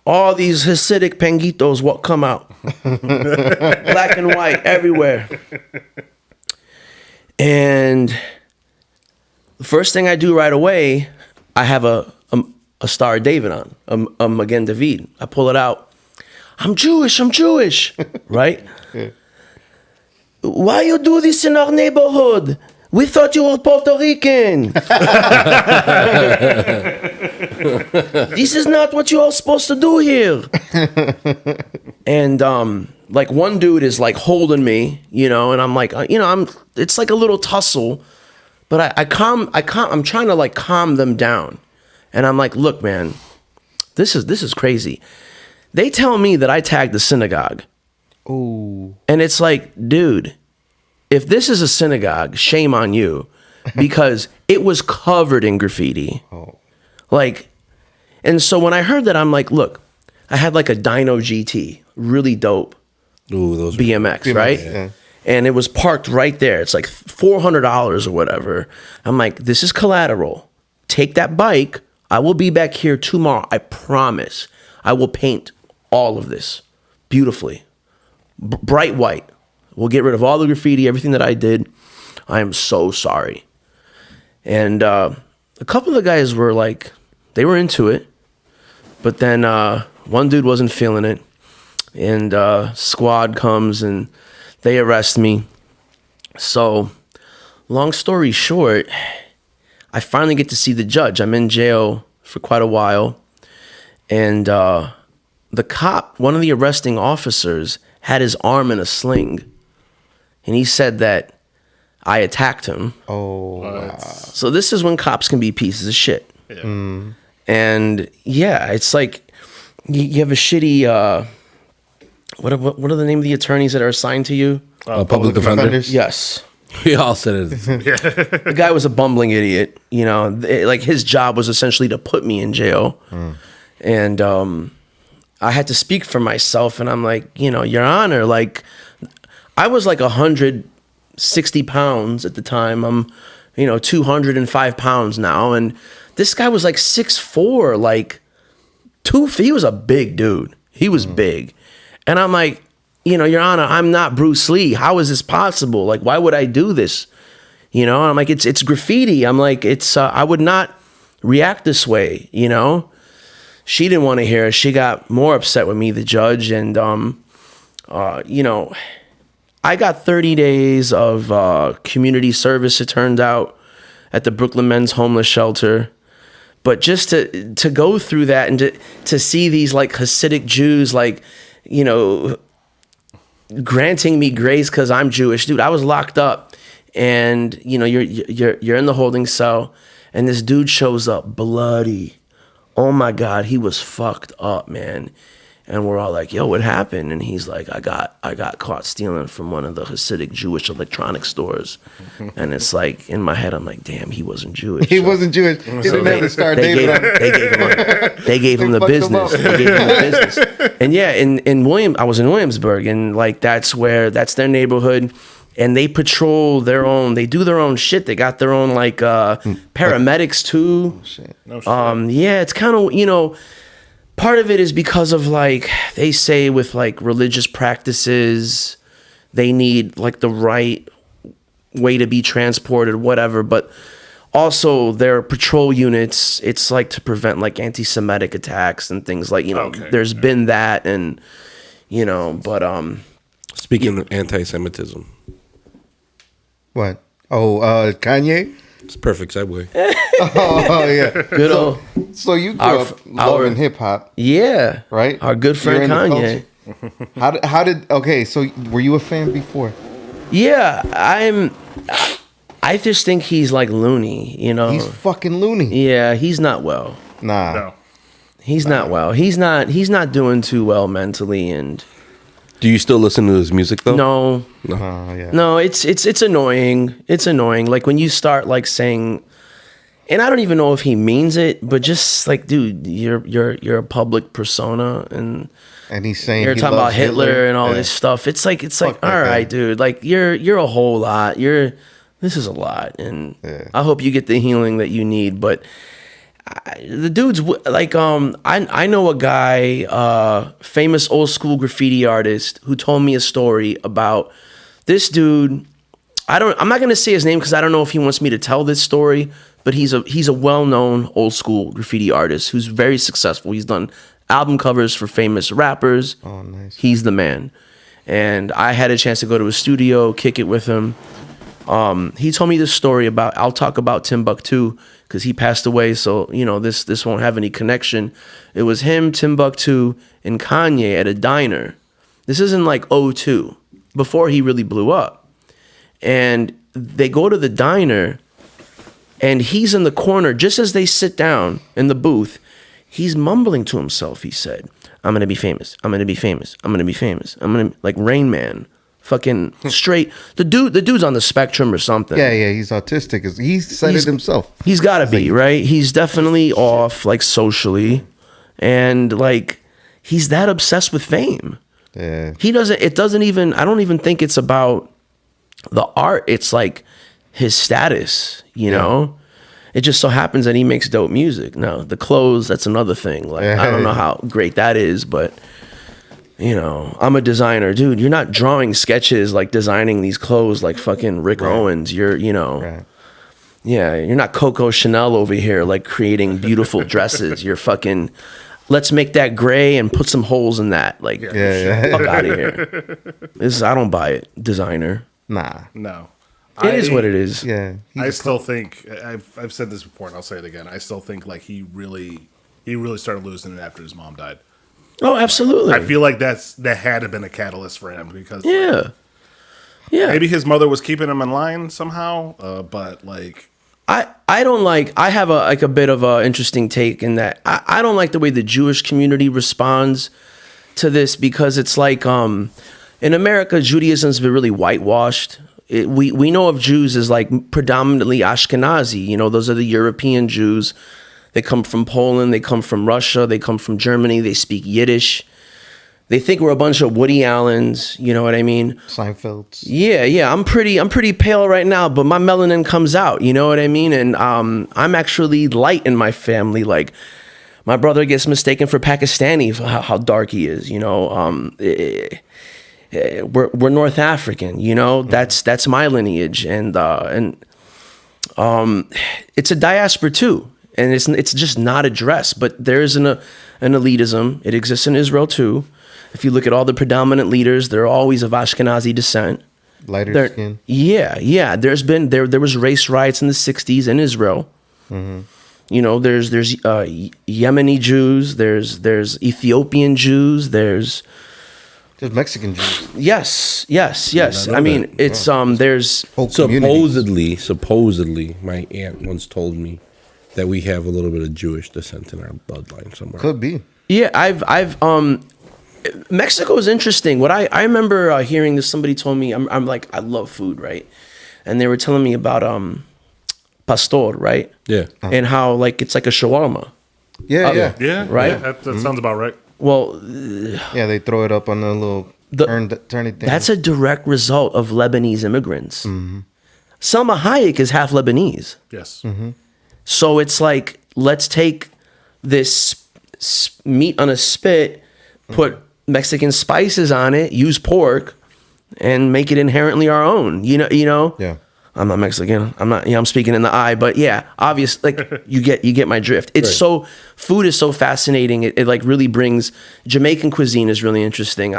All these Hasidic panguitos come out. Black and white everywhere. And the first thing I do right away, I have a Star of David on, a Magen David. I pull it out. I'm Jewish, right? Yeah. Why you do this in our neighborhood? We thought you were Puerto Rican. This is not what you are supposed to do here. And like one dude is like holding me, and I'm like, it's like a little tussle, but I'm trying to like calm them down. And I'm like, look, man, this is crazy. They tell me that I tagged the synagogue. Ooh. And it's like, dude, if this is a synagogue, shame on you, because it was covered in graffiti. Oh. Like, and so when I heard that, I'm like, look, I had like a Dyno GT, really dope Ooh, those BMX, right? Yeah. And it was parked right there. It's like $400 or whatever. I'm like, this is collateral. Take that bike. I will be back here tomorrow. I promise. I will paint all of this beautifully. Bright white. We'll get rid of all the graffiti, everything that I did. I am so sorry. And a couple of the guys were like, they were into it. But then one dude wasn't feeling it. And squad comes and they arrest me. So, long story short, I finally get to see the judge. I'm in jail for quite a while. And the cop, one of the arresting officers, had his arm in a sling. And he said that I attacked him. Oh. Wow. So this is when cops can be pieces of shit. Yeah. And yeah, it's like you have a shitty, what are the name of the attorneys that are assigned to you? public defender. defenders. Yes. We all said it. The guy was a bumbling idiot. Like his job was essentially to put me in jail. And I had to speak for myself. And I'm like, Your Honor, like I was like 160 pounds at the time. I'm, 205 pounds now. And this guy was like 6'4", like 2 feet. He was a big dude. He was big. And I'm like, Your Honor, I'm not Bruce Lee. How is this possible? Like, why would I do this? And I'm like, it's graffiti. I'm like, I would not react this way, She didn't want to hear it. She got more upset with me, the judge. And, I I got 30 days of community service, it turned out, at the Brooklyn Men's Homeless Shelter. But just to go through that and to see these like Hasidic Jews, like, you know, granting me grace because I'm Jewish, dude, I was locked up, and you know, you're in the holding cell, and this dude shows up bloody. Oh my God, he was fucked up, man. And we're all like, yo, what happened? And he's like, I got caught stealing from one of the Hasidic Jewish electronic stores. And it's like, in my head, I'm like, damn, he wasn't Jewish. He wasn't Jewish. He didn't have to start David on. They gave him the business. They gave him the business. And yeah, I was in Williamsburg, and like that's their neighborhood. And they patrol their own, they do their own shit. They got their own like paramedics too. Oh, shit. No shit. Yeah, it's kind of, you know, part of it is because of like, they say with like religious practices, they need like the right way to be transported, whatever. But also their patrol units, it's like to prevent like anti-Semitic attacks and things like, you know, there's been that, and, you know, but Speaking of anti-Semitism, What? Oh, Kanye? it's a perfect segue. Oh, yeah. good old, So you grew up loving hip hop, yeah, right? our good You're friend in the Kanye. How did okay, so were you a fan before? Yeah, I just think he's like loony, you know. He's fucking loony. Yeah, he's not well. Nah. No. He's not well. He's not doing too well mentally, and Do you still listen to his music though? no. Yeah. No, it's annoying. It's annoying. Like when you start like saying, and I don't even know if he means it, but just like, dude, you're a public persona, and And he's saying you're he talking about loves Hitler and all Yeah. this stuff. It's like that all right, guy. dude. Like you're a whole lot. This is a lot, and Yeah. I hope you get the healing that you need. But the dude's like, I know a guy, famous old school graffiti artist, who told me a story about this dude. I'm not gonna say his name because I don't know if he wants me to tell this story, but he's a well-known old school graffiti artist who's very successful. He's done album covers for famous rappers. Oh, nice. He's the man. And I had a chance to go to his studio, kick it with him. He told me this story about, I'll talk about Timbuktu because he passed away, so you know this won't have any connection. It was him, Timbuktu, and Kanye at a diner. This is in like '02, before he really blew up. And they go to the diner, and he's in the corner just as they sit down in the booth. He's mumbling to himself. He said, "I'm gonna be famous. I'm gonna be famous. I'm gonna be famous. I'm gonna," like Rain Man. Fucking straight. The dude's on the spectrum or something. Yeah, he's autistic. He said it himself. He's got to be, right? He's definitely off, like, socially. And, like, he's that obsessed with fame. Yeah. I don't even think it's about the art. It's, like, his status, you know? It just so happens that he makes dope music. Now, the clothes, that's another thing. Like, I don't know how great that is, but... You know, I'm a designer, dude. You're not drawing sketches like designing these clothes like fucking Rick Owens. You're, you know, yeah, you're not Coco Chanel over here like creating beautiful dresses. You're fucking, let's make that gray and put some holes in that. Like, fuck out of here. I don't buy it, designer. Nah. No. It is what it is. Yeah. I still think I've said this before, and I'll say it again. I still think like he really started losing it after his mom died. Oh, absolutely. I feel like that had to have been a catalyst for him because yeah. maybe his mother was keeping him in line somehow, but like I don't like, I have a bit of a interesting take in that I don't like the way the Jewish community responds to this, because it's like in America, Judaism's been really whitewashed. We know of Jews as like predominantly Ashkenazi, you know, those are the European Jews. They come from Poland, they come from Russia, they come from Germany, they speak Yiddish. They think we're a bunch of Woody Allens, you know what I mean? Seinfelds. Yeah, I'm pretty pale right now, but my melanin comes out, you know what I mean? And I'm actually light in my family. Like, my brother gets mistaken for Pakistani for how dark he is, you know? We're North African, you know? That's my lineage, and it's a diaspora too. And it's just not addressed. But there is an elitism. It exists in Israel too. If you look at all the predominant leaders, they're always of Ashkenazi descent. lighter skin. Yeah. There was race riots in the '60s in Israel. You know, there's Yemeni Jews, there's Ethiopian Jews, there's Mexican Jews. Yes. I mean, it's there's Whole communities. Supposedly, my aunt once told me that we have a little bit of Jewish descent in our bloodline somewhere. Could be. Yeah, I've Mexico is interesting. What I remember hearing this, somebody told me, I'm like, I love food, right? And they were telling me about pastor, right? Yeah. And how like it's like a shawarma. Yeah. Yeah, Right? Yeah, that sounds about right. Well, Yeah, they throw it up on a little turny thing. that's a direct result of Lebanese immigrants. Selma Hayek is half Lebanese. Yes. So it's like, let's take this meat on a spit, put Mexican spices on it, use pork, and make it inherently our own. You know. Yeah. I'm not Mexican. I'm speaking in the eye, but yeah, obvious. Like you get my drift. It's Right. food is so fascinating. It like really brings Jamaican cuisine is really interesting.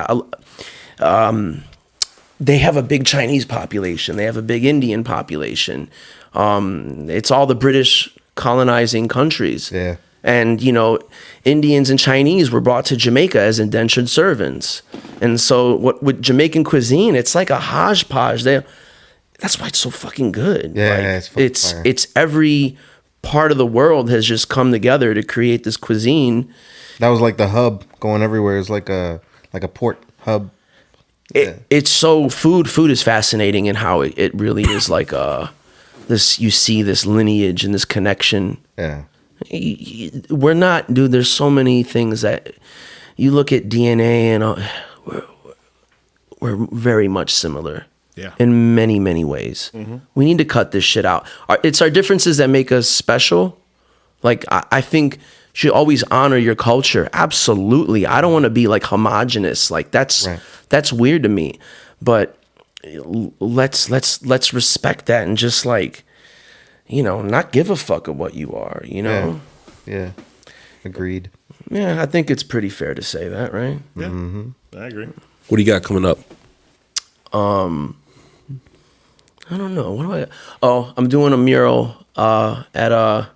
They have a big Chinese population. They have a big Indian population. It's all the British colonizing countries. Yeah. And, you know, Indians and Chinese were brought to Jamaica as indentured servants. And so with Jamaican cuisine, it's like a hodgepodge. That's why it's so fucking good. Yeah, Like, it's every part of the world has just come together to create this cuisine. That was like the hub going everywhere. It's like a port hub. It's so food is fascinating in how it really is like this. You see this lineage and this connection. Yeah. We're not, dude. There's so many things that you look at DNA and we're very much similar. Yeah. In many, many ways. We need to cut this shit out. It's our differences that make us special. Like, I think you should always honor your culture. Absolutely. I don't want to be like homogenous. Like that's weird to me. But let's respect that and just like, you know, not give a fuck of what you are, you know? Yeah. Agreed. Yeah, I think it's pretty fair to say that, right? Yeah, I agree. What do you got coming up? I don't know. I'm doing a mural at a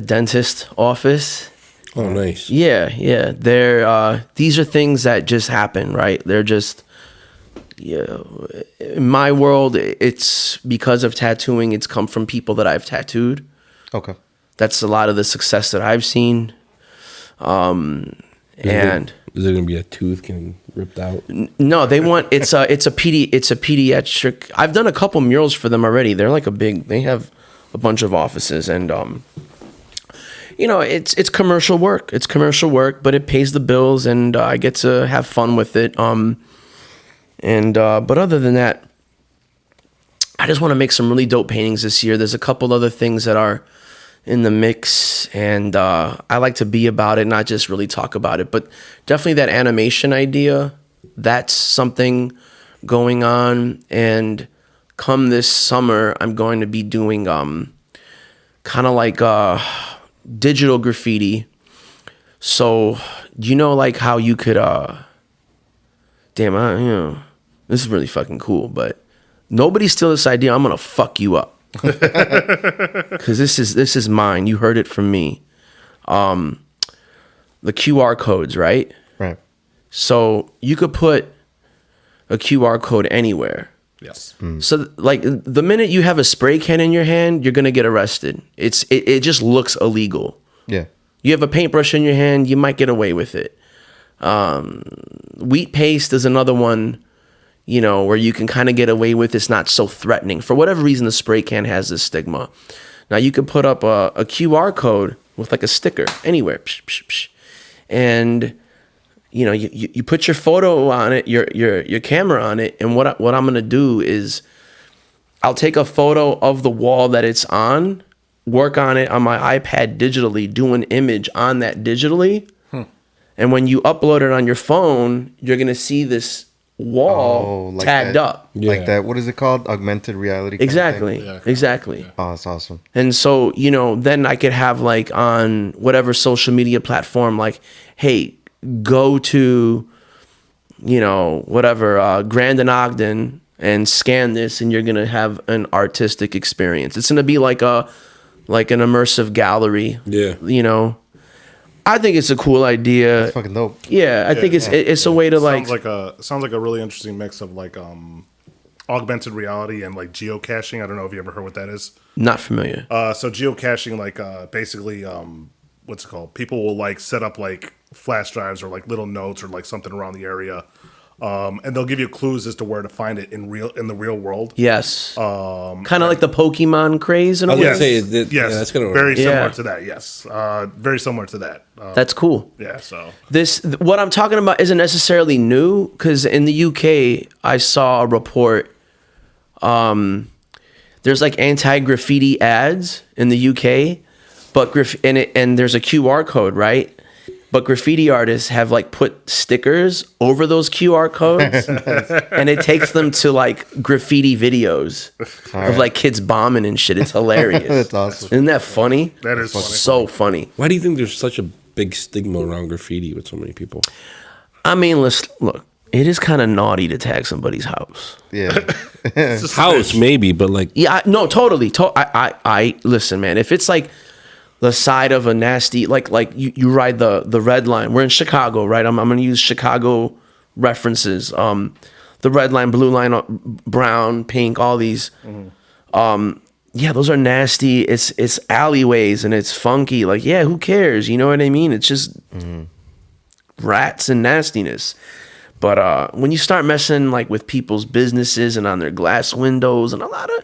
dentist office. Oh, nice. Yeah. These are things that just happen, right? They're just, in my world, it's because of tattooing. It's come from people that I've tattooed. Okay. That's a lot of the success that I've seen. Is there gonna be a tooth getting ripped out? No, they want it's a pediatric. I've done a couple murals for them already. They're like they have a bunch of offices, and you know, it's commercial work. It's commercial work, but it pays the bills, and I get to have fun with it. But other than that, I just want to make some really dope paintings this year. There's a couple other things that are in the mix, and I like to be about it, not just really talk about it, but definitely that animation idea, that's something going on. And come this summer, I'm going to be doing kind of like digital graffiti. So you know, like how you could this is really fucking cool, but nobody steal this idea. I'm gonna fuck you up. Because this is mine. You heard it from me. The QR codes, right? Right. So you could put a QR code anywhere. Yes. So like the minute you have a spray can in your hand, you're gonna get arrested. It just looks illegal. Yeah. You have a paintbrush in your hand, you might get away with it. Wheat paste is another one, you know, where you can kind of get away with. It's not so threatening. For whatever reason, the spray can has this stigma. Now you can put up a QR code with like a sticker anywhere, and you know, you put your photo on it, your camera on it, and what I'm gonna do is I'll take a photo of the wall that it's on, work on it on my iPad digitally, do an image on that digitally, and when you upload it on your phone, you're gonna see this wall like tagged that. up. Like that. What is it called? Augmented reality. kind of Exactly. thing? Yeah. Exactly. Oh, that's awesome. And so, you know, then I could have like on whatever social media platform, like, hey, go to, you know, whatever, Grandin Ogden and scan this, and you're gonna have an artistic experience. It's gonna be like an immersive gallery. Yeah. You know, I think it's a cool idea. It's fucking dope. Yeah, I think it's a way to like. Sounds like a really interesting mix of like augmented reality and like geocaching. I don't know if you ever heard what that is. Not familiar. So geocaching, like basically, what's it called? People will like set up like flash drives or like little notes or like something around the area, and they'll give you clues as to where to find it in the real world. Yes. Kind of like the Pokemon craze in a I was way. gonna say, Yes, yeah, that's gonna work. very similar Yeah. to that. Yes, very similar to that. That's cool. Yeah. So What I'm talking about isn't necessarily new, because in the UK I saw a report. There's like anti-graffiti ads in the UK, but and there's a QR code, right? But graffiti artists have like put stickers over those QR codes, and it takes them to like graffiti videos of like kids bombing and shit. It's hilarious. That's awesome. Isn't that funny? that is funny. So funny. Why do you think there's such a big stigma around graffiti with so many people? I mean, look. It is kind of naughty to tag somebody's house. Yeah. House maybe, but like Yeah, no, totally. I listen, man. If it's like the side of a nasty, like you ride the red line. We're in Chicago, right? I'm gonna use Chicago references. The red line, blue line, brown, pink, all these. Yeah, those are nasty. It's alleyways and it's funky. Like, yeah, who cares? You know what I mean? It's just rats and nastiness. But when you start messing like with people's businesses and on their glass windows and a lot of,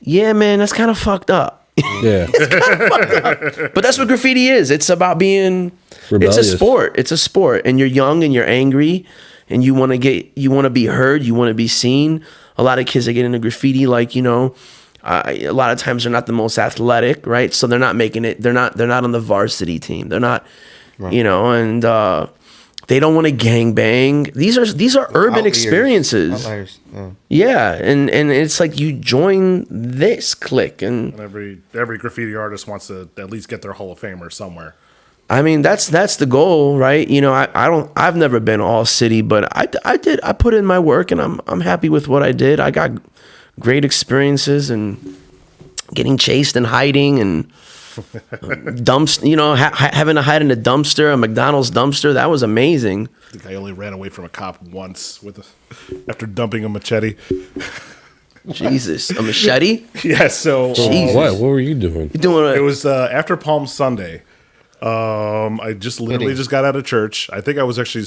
yeah, man, that's kind of fucked up. yeah. But that's what graffiti is. It's about being. Rebellious. It's a sport. It's a sport, and you're young and you're angry, and you want to be heard. You want to be seen. A lot of kids that get into graffiti, like a lot of times they're not the most athletic, right? So they're not making it. They're not on the varsity team. They're not. Right. And they don't want to gangbang. These are urban experiences. Outliers. Yeah, and it's like you join this clique, and every graffiti artist wants to at least get their Hall of Famer somewhere. I mean that's the goal, right? I've never been all city, but I put in my work, and I'm happy with what I did. I got great experiences and getting chased and hiding and. Having to hide in a dumpster, a McDonald's dumpster, that was amazing. I think I only ran away from a cop once after dumping a machete. Jesus, a machete? Yeah, so What were you doing? It was after Palm Sunday. I just literally just got out of church. I think I was actually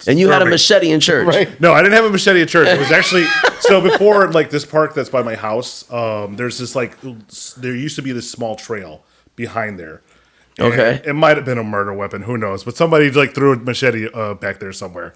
and you had a machete in church, Right. No, I didn't have a machete at church. It was actually so before like this park that's by my house. There's this there used to be this small trail behind there. And Okay. it might have been a murder weapon, who knows? But somebody like threw a machete back there somewhere.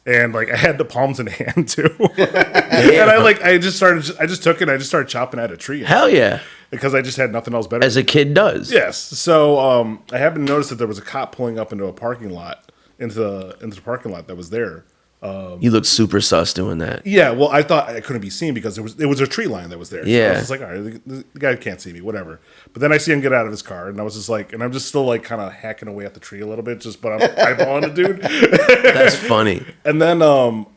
And like I had the palms in hand too. And I just took it and I just started chopping at a tree. Hell yeah. Because I just had nothing else better. As a kid does. Yes. So I happened to notice that there was a cop pulling up into a parking lot, into the parking lot that was there. You look super sus doing that. Yeah, well, I thought I couldn't be seen because it was a tree line that was there. Yeah. So I was just like, all right, the guy can't see me, whatever. But then I see him get out of his car, and I was just like, and I'm just still like kind of hacking away at the tree a little bit, but I'm eyeballing the dude. That's funny. And then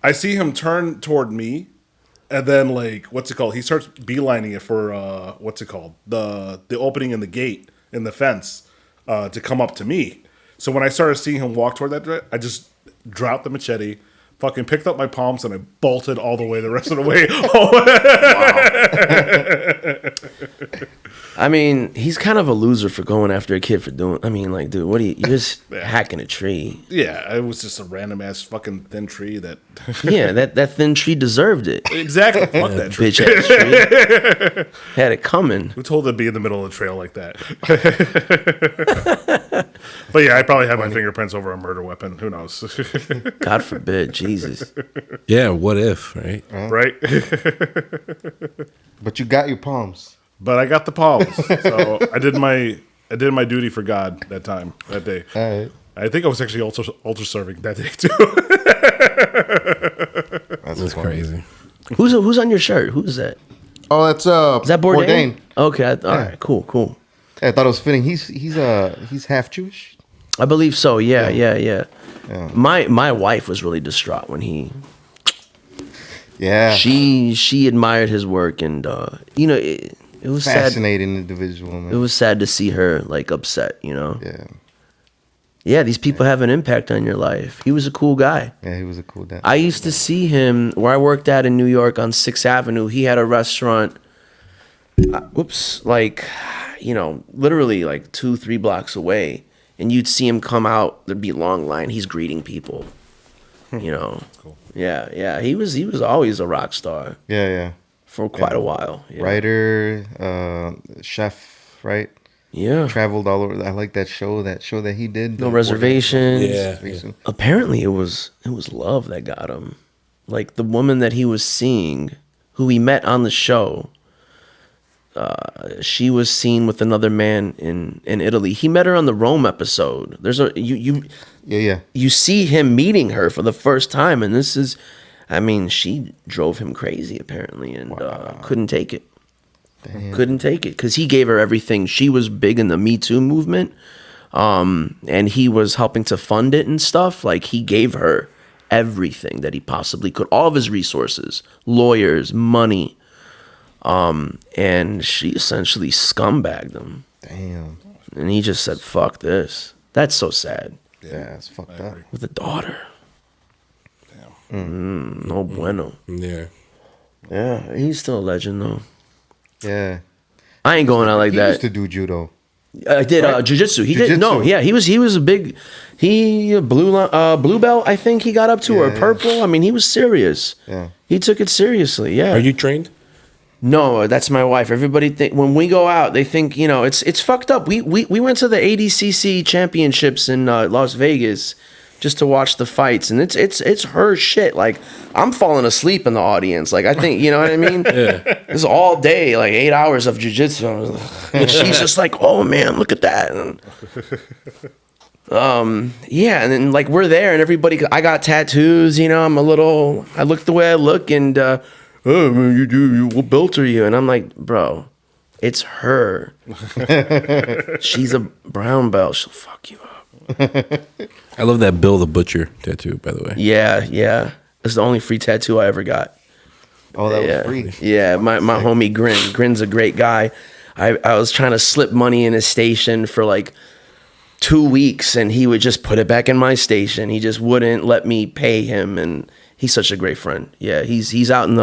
I see him turn toward me, and then like what's it called? He starts beelining it for what's it called? The opening in the gate in the fence to come up to me. So when I started seeing him walk toward that, I just dropped the machete. Fucking picked up my palms and I bolted all the way the rest of the way. I mean, he's kind of a loser for going after a kid for doing. I mean, like, dude, you're just hacking a tree. Yeah, it was just a random ass fucking thin tree that. Yeah, that thin tree deserved it. Exactly. Fuck that tree. Bitch ass tree. Had it coming. Who told it to be in the middle of the trail like that? But yeah, I probably have my fingerprints over a murder weapon. Who knows? God forbid, Jesus. Yeah, what if, right? Right? But you got your palms. But I got the palms. So I did my duty for God that day. All right. I think I was actually altar serving that day too. That's crazy. Who's on your shirt? Who's that? Oh, that's Is that Bourdain? Okay, all right, cool. I thought it was fitting. He's half Jewish. I believe so. Yeah. My wife was really distraught when he Yeah. She admired his work, and you know, it was Fascinating individual, man. sad. It was sad to see her like upset. You know. Yeah. Yeah, these people have an impact on your life. He was a cool guy. Yeah, he was a cool dad. I used to see him where I worked at in New York on 6th Avenue. He had a restaurant, like, you know, literally like 2-3 blocks away. And you'd see him come out. There'd be a long line. He's greeting people, you know. Cool. Yeah, yeah. He was always a rock star Yeah. for quite a while. Yeah. Writer, chef, right? Yeah. Traveled all over. I like that show that he did. No reservations. Yeah. Apparently it was love that got him. Like the woman that he was seeing, who he met on the show, she was seen with another man in Italy. He met her on the Rome episode. There's a you see him meeting her for the first time, and this is, I mean, she drove him crazy apparently, and couldn't take it. Damn. Couldn't take it because he gave her everything. She was big in the Me Too movement, and he was helping to fund it and stuff. Like he gave her everything that he possibly could, all of his resources, lawyers, money, and she essentially scumbagged him. Damn. And he just said, "Fuck this." That's so sad. Yeah, it's fucked up. With a daughter. Damn. No bueno. Yeah. Yeah, he's still a legend though. Yeah. I ain't going out like He that. used to do judo. I did jiu-jitsu. He did no, Jiu-jitsu. yeah. He was a big blue belt. I think he got up to or Yeah. purple. I mean, he was serious. Yeah. He took it seriously. Yeah. Are you trained? No, that's my wife. Everybody think when we go out, they think it's fucked up. We went to the ADCC championships in Las Vegas just to watch the fights, and it's her shit. Like I'm falling asleep in the audience. Like I think you know what I mean. Yeah. It's all day, like 8 hours of jujitsu, and she's just like, "Oh man, look at that." And, yeah, and then like we're there, and everybody. I got tattoos. You know, I look the way I look, and oh man, what belt are you? And I'm like, bro, it's her. She's a brown belt. She'll fuck you up. I love that Bill the Butcher tattoo, by the way. Yeah. It's the only free tattoo I ever got. Oh, that Yeah, was free. yeah. My homie Grin. Grin's a great guy. I was trying to slip money in his station for like 2 weeks, and he would just put it back in my station. He just wouldn't let me pay him, and he's such a great friend. Yeah, he's out in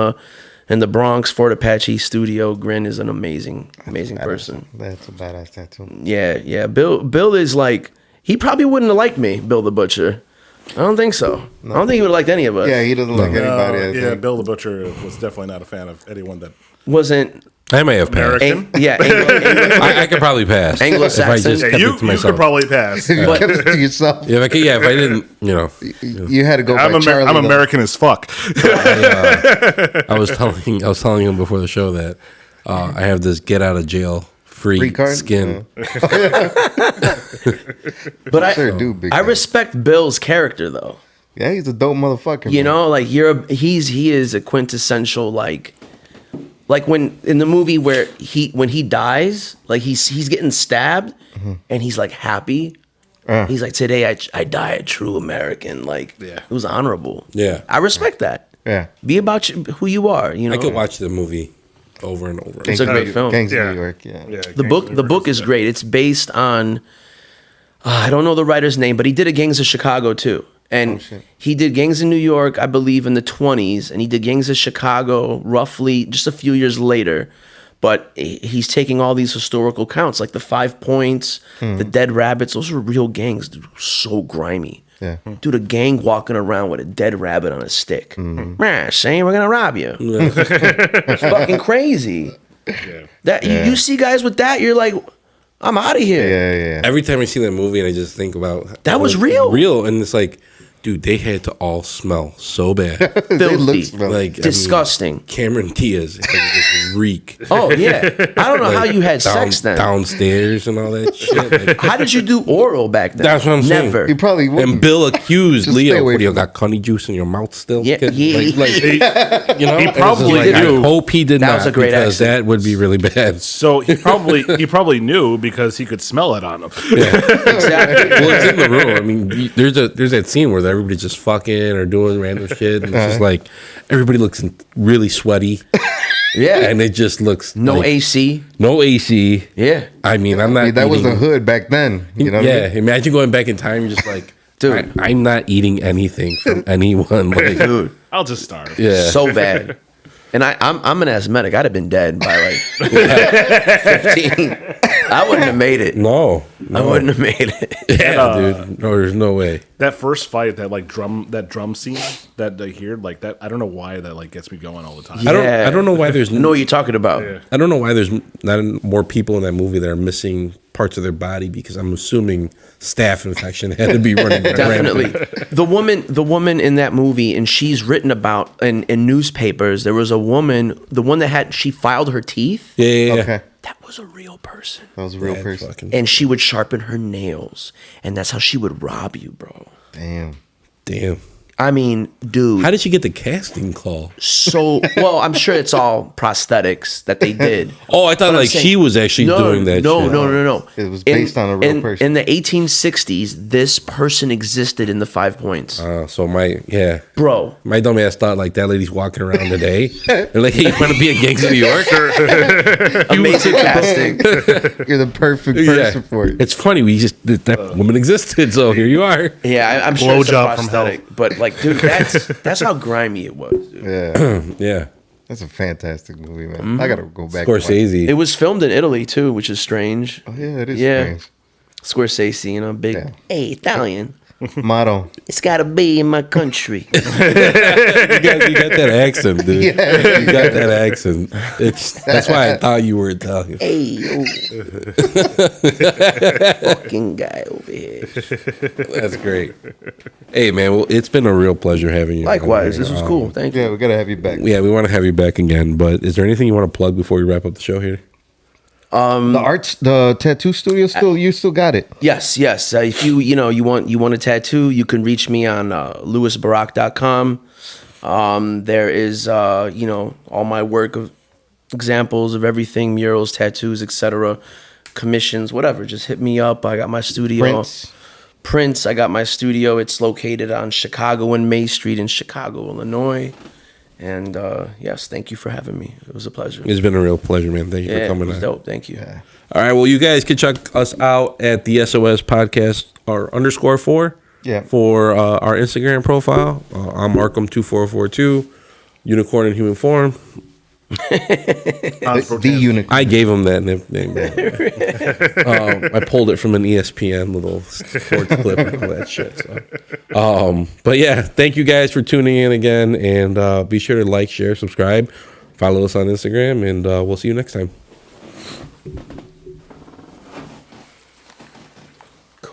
the Bronx, Fort Apache studio. Grin is an amazing person. That's a badass tattoo. Yeah. Bill is like, he probably wouldn't have liked me, Bill the Butcher. I don't think so. I don't think he would have liked any of us. Yeah, he doesn't like anybody. I Yeah, think. Bill the Butcher was definitely not a fan of anyone that Wasn't I may have passed. American. I could probably pass. Anglo-Saxon. If I just Hey, kept you it to myself. could probably pass. You kept it to yourself. if I didn't, You had to go by Charlie. I'm though. American as fuck. I was telling him before the show that I have this get out of jail free card? skin. But Sure do, big I guy. respect Bill's character though. Yeah, he's a dope motherfucker. You man. know, like he is a quintessential like when in the movie where when he dies, like he's getting stabbed and he's like happy. He's like, today I die a true American. Like Yeah. it was honorable. Yeah. I respect that. Yeah. Be about who you are. You know, I could watch the movie over and over. It's a great film. Gangs Yeah. of New York. Yeah. The book is great. It's based on I don't know the writer's name, but he did a Gangs of Chicago too. And shit. he did Gangs of New York, I believe, in the 20s, and he did Gangs of Chicago roughly just a few years later. But he's taking all these historical counts, like the 5 Points, the Dead Rabbits. Those were real gangs, dude. So grimy. Yeah. Dude, a gang walking around with a dead rabbit on a stick. Man, saying we're gonna rob you. It's fucking crazy. Yeah. You see guys with that, you're like, I'm out of here. Yeah. Every time I see that movie, and I just think about That was real? real, and it's like, dude, they had to all smell so bad. They look Filthy. smelly. Like I mean, Disgusting. Cameron Diaz had this reek. Oh yeah, I don't know how you had sex then. Downstairs and all that shit. Like, How did you do oral back then? That's what I'm saying. Never. You probably wouldn't. and Bill accused Just stay Leo, away what do you from got honey juice in your mouth still? Yeah, kid?" yeah. Like, you know, He it's just probably like, knew. I hope he did That not was a great because accent. that would be really bad. So he probably knew because he could smell it on him. Exactly. Well, it's in the room. I mean, there's that scene where everybody's just fucking or doing random shit, and it's just like everybody looks really sweaty, Yeah. and it just looks No like, AC. no AC. Yeah. I mean, I'm not. that was the eating- hood back then. You know what yeah, I mean? imagine going back in time. You're just like, Dude. I'm not eating anything from anyone. Like, Dude. I'll just starve. yeah, So bad. And I'm an asthmatic. I'd have been dead by like 15. I wouldn't have made it. no, I wouldn't have made it. yeah, dude. No, there's no way. That first fight, that drum scene that they hear, like that. I don't know why that like gets me going all the time. Yeah. I don't know why there's I know what you're talking about. Yeah. I don't know why there's not more people in that movie that are missing parts of their body because I'm assuming staph infection had to be running Definitely. rampant. The woman in that movie, and she's written about in newspapers, there was a woman, the one that she filed her teeth. Yeah. Okay. That was a real person. That was a real Bad person. fucking- And she would sharpen her nails. And that's how she would rob you, bro. Damn. Damn. I mean, dude. How did she get the casting call? So, well, I'm sure it's all prosthetics that they did. Oh, I thought But I'm like saying- she was actually doing that no, shit. No. It was based on a real person. In the 1860s, this person existed in the 5 Points. So my Bro. dumb ass thought like that lady's walking around today. They're like, hey, you want to be a gangster New Yorker? Amazing casting. You're the perfect person for it. It's funny. That woman existed, so here you are. Yeah, I'm sure it's a Blowjob from hell. prosthetic. But, like, dude, that's how grimy it was, dude. Yeah. Yeah. That's a fantastic movie, man. Mm-hmm. I gotta go back. and watch it. Scorsese. It was filmed in Italy, too, which is strange. Oh yeah, it is Yeah. strange. Scorsese, you know, big, Yeah. hey, Italian. Motto. It's got to be in my country. You got that accent, dude. Yeah. You got that accent. That's why I thought you were Italian. Hey, oh. Fucking guy over here. That's great. Hey, man, well, it's been a real pleasure having you. Likewise, on this here. was cool. Thank you. Yeah, we gotta have you back. Yeah, we want to have you back again, but is there anything you want to plug before we wrap up the show here? The tattoo studio you still got it. Yes. If you want a tattoo, you can reach me on louisbarak.com. There is all my work of examples of everything, murals, tattoos, etc., commissions, whatever. Just hit me up. I got my studio. Prince. I got my studio. It's located on Chicago and May Street in Chicago, Illinois. And yes, thank you for having me. It was a pleasure. It's been a real pleasure, man. Thank you for Yeah, it coming was on. dope. Thank you. All right, well, you guys can check us out at the SOS podcast or _4 for our Instagram profile. I'm Arkham2442, Unicorn in Human Form. The unicorn. I gave him that nickname. I pulled it from an ESPN little sports clip and all that shit. So. But yeah, thank you guys for tuning in again, and be sure to like, share, subscribe, follow us on Instagram, and we'll see you next time.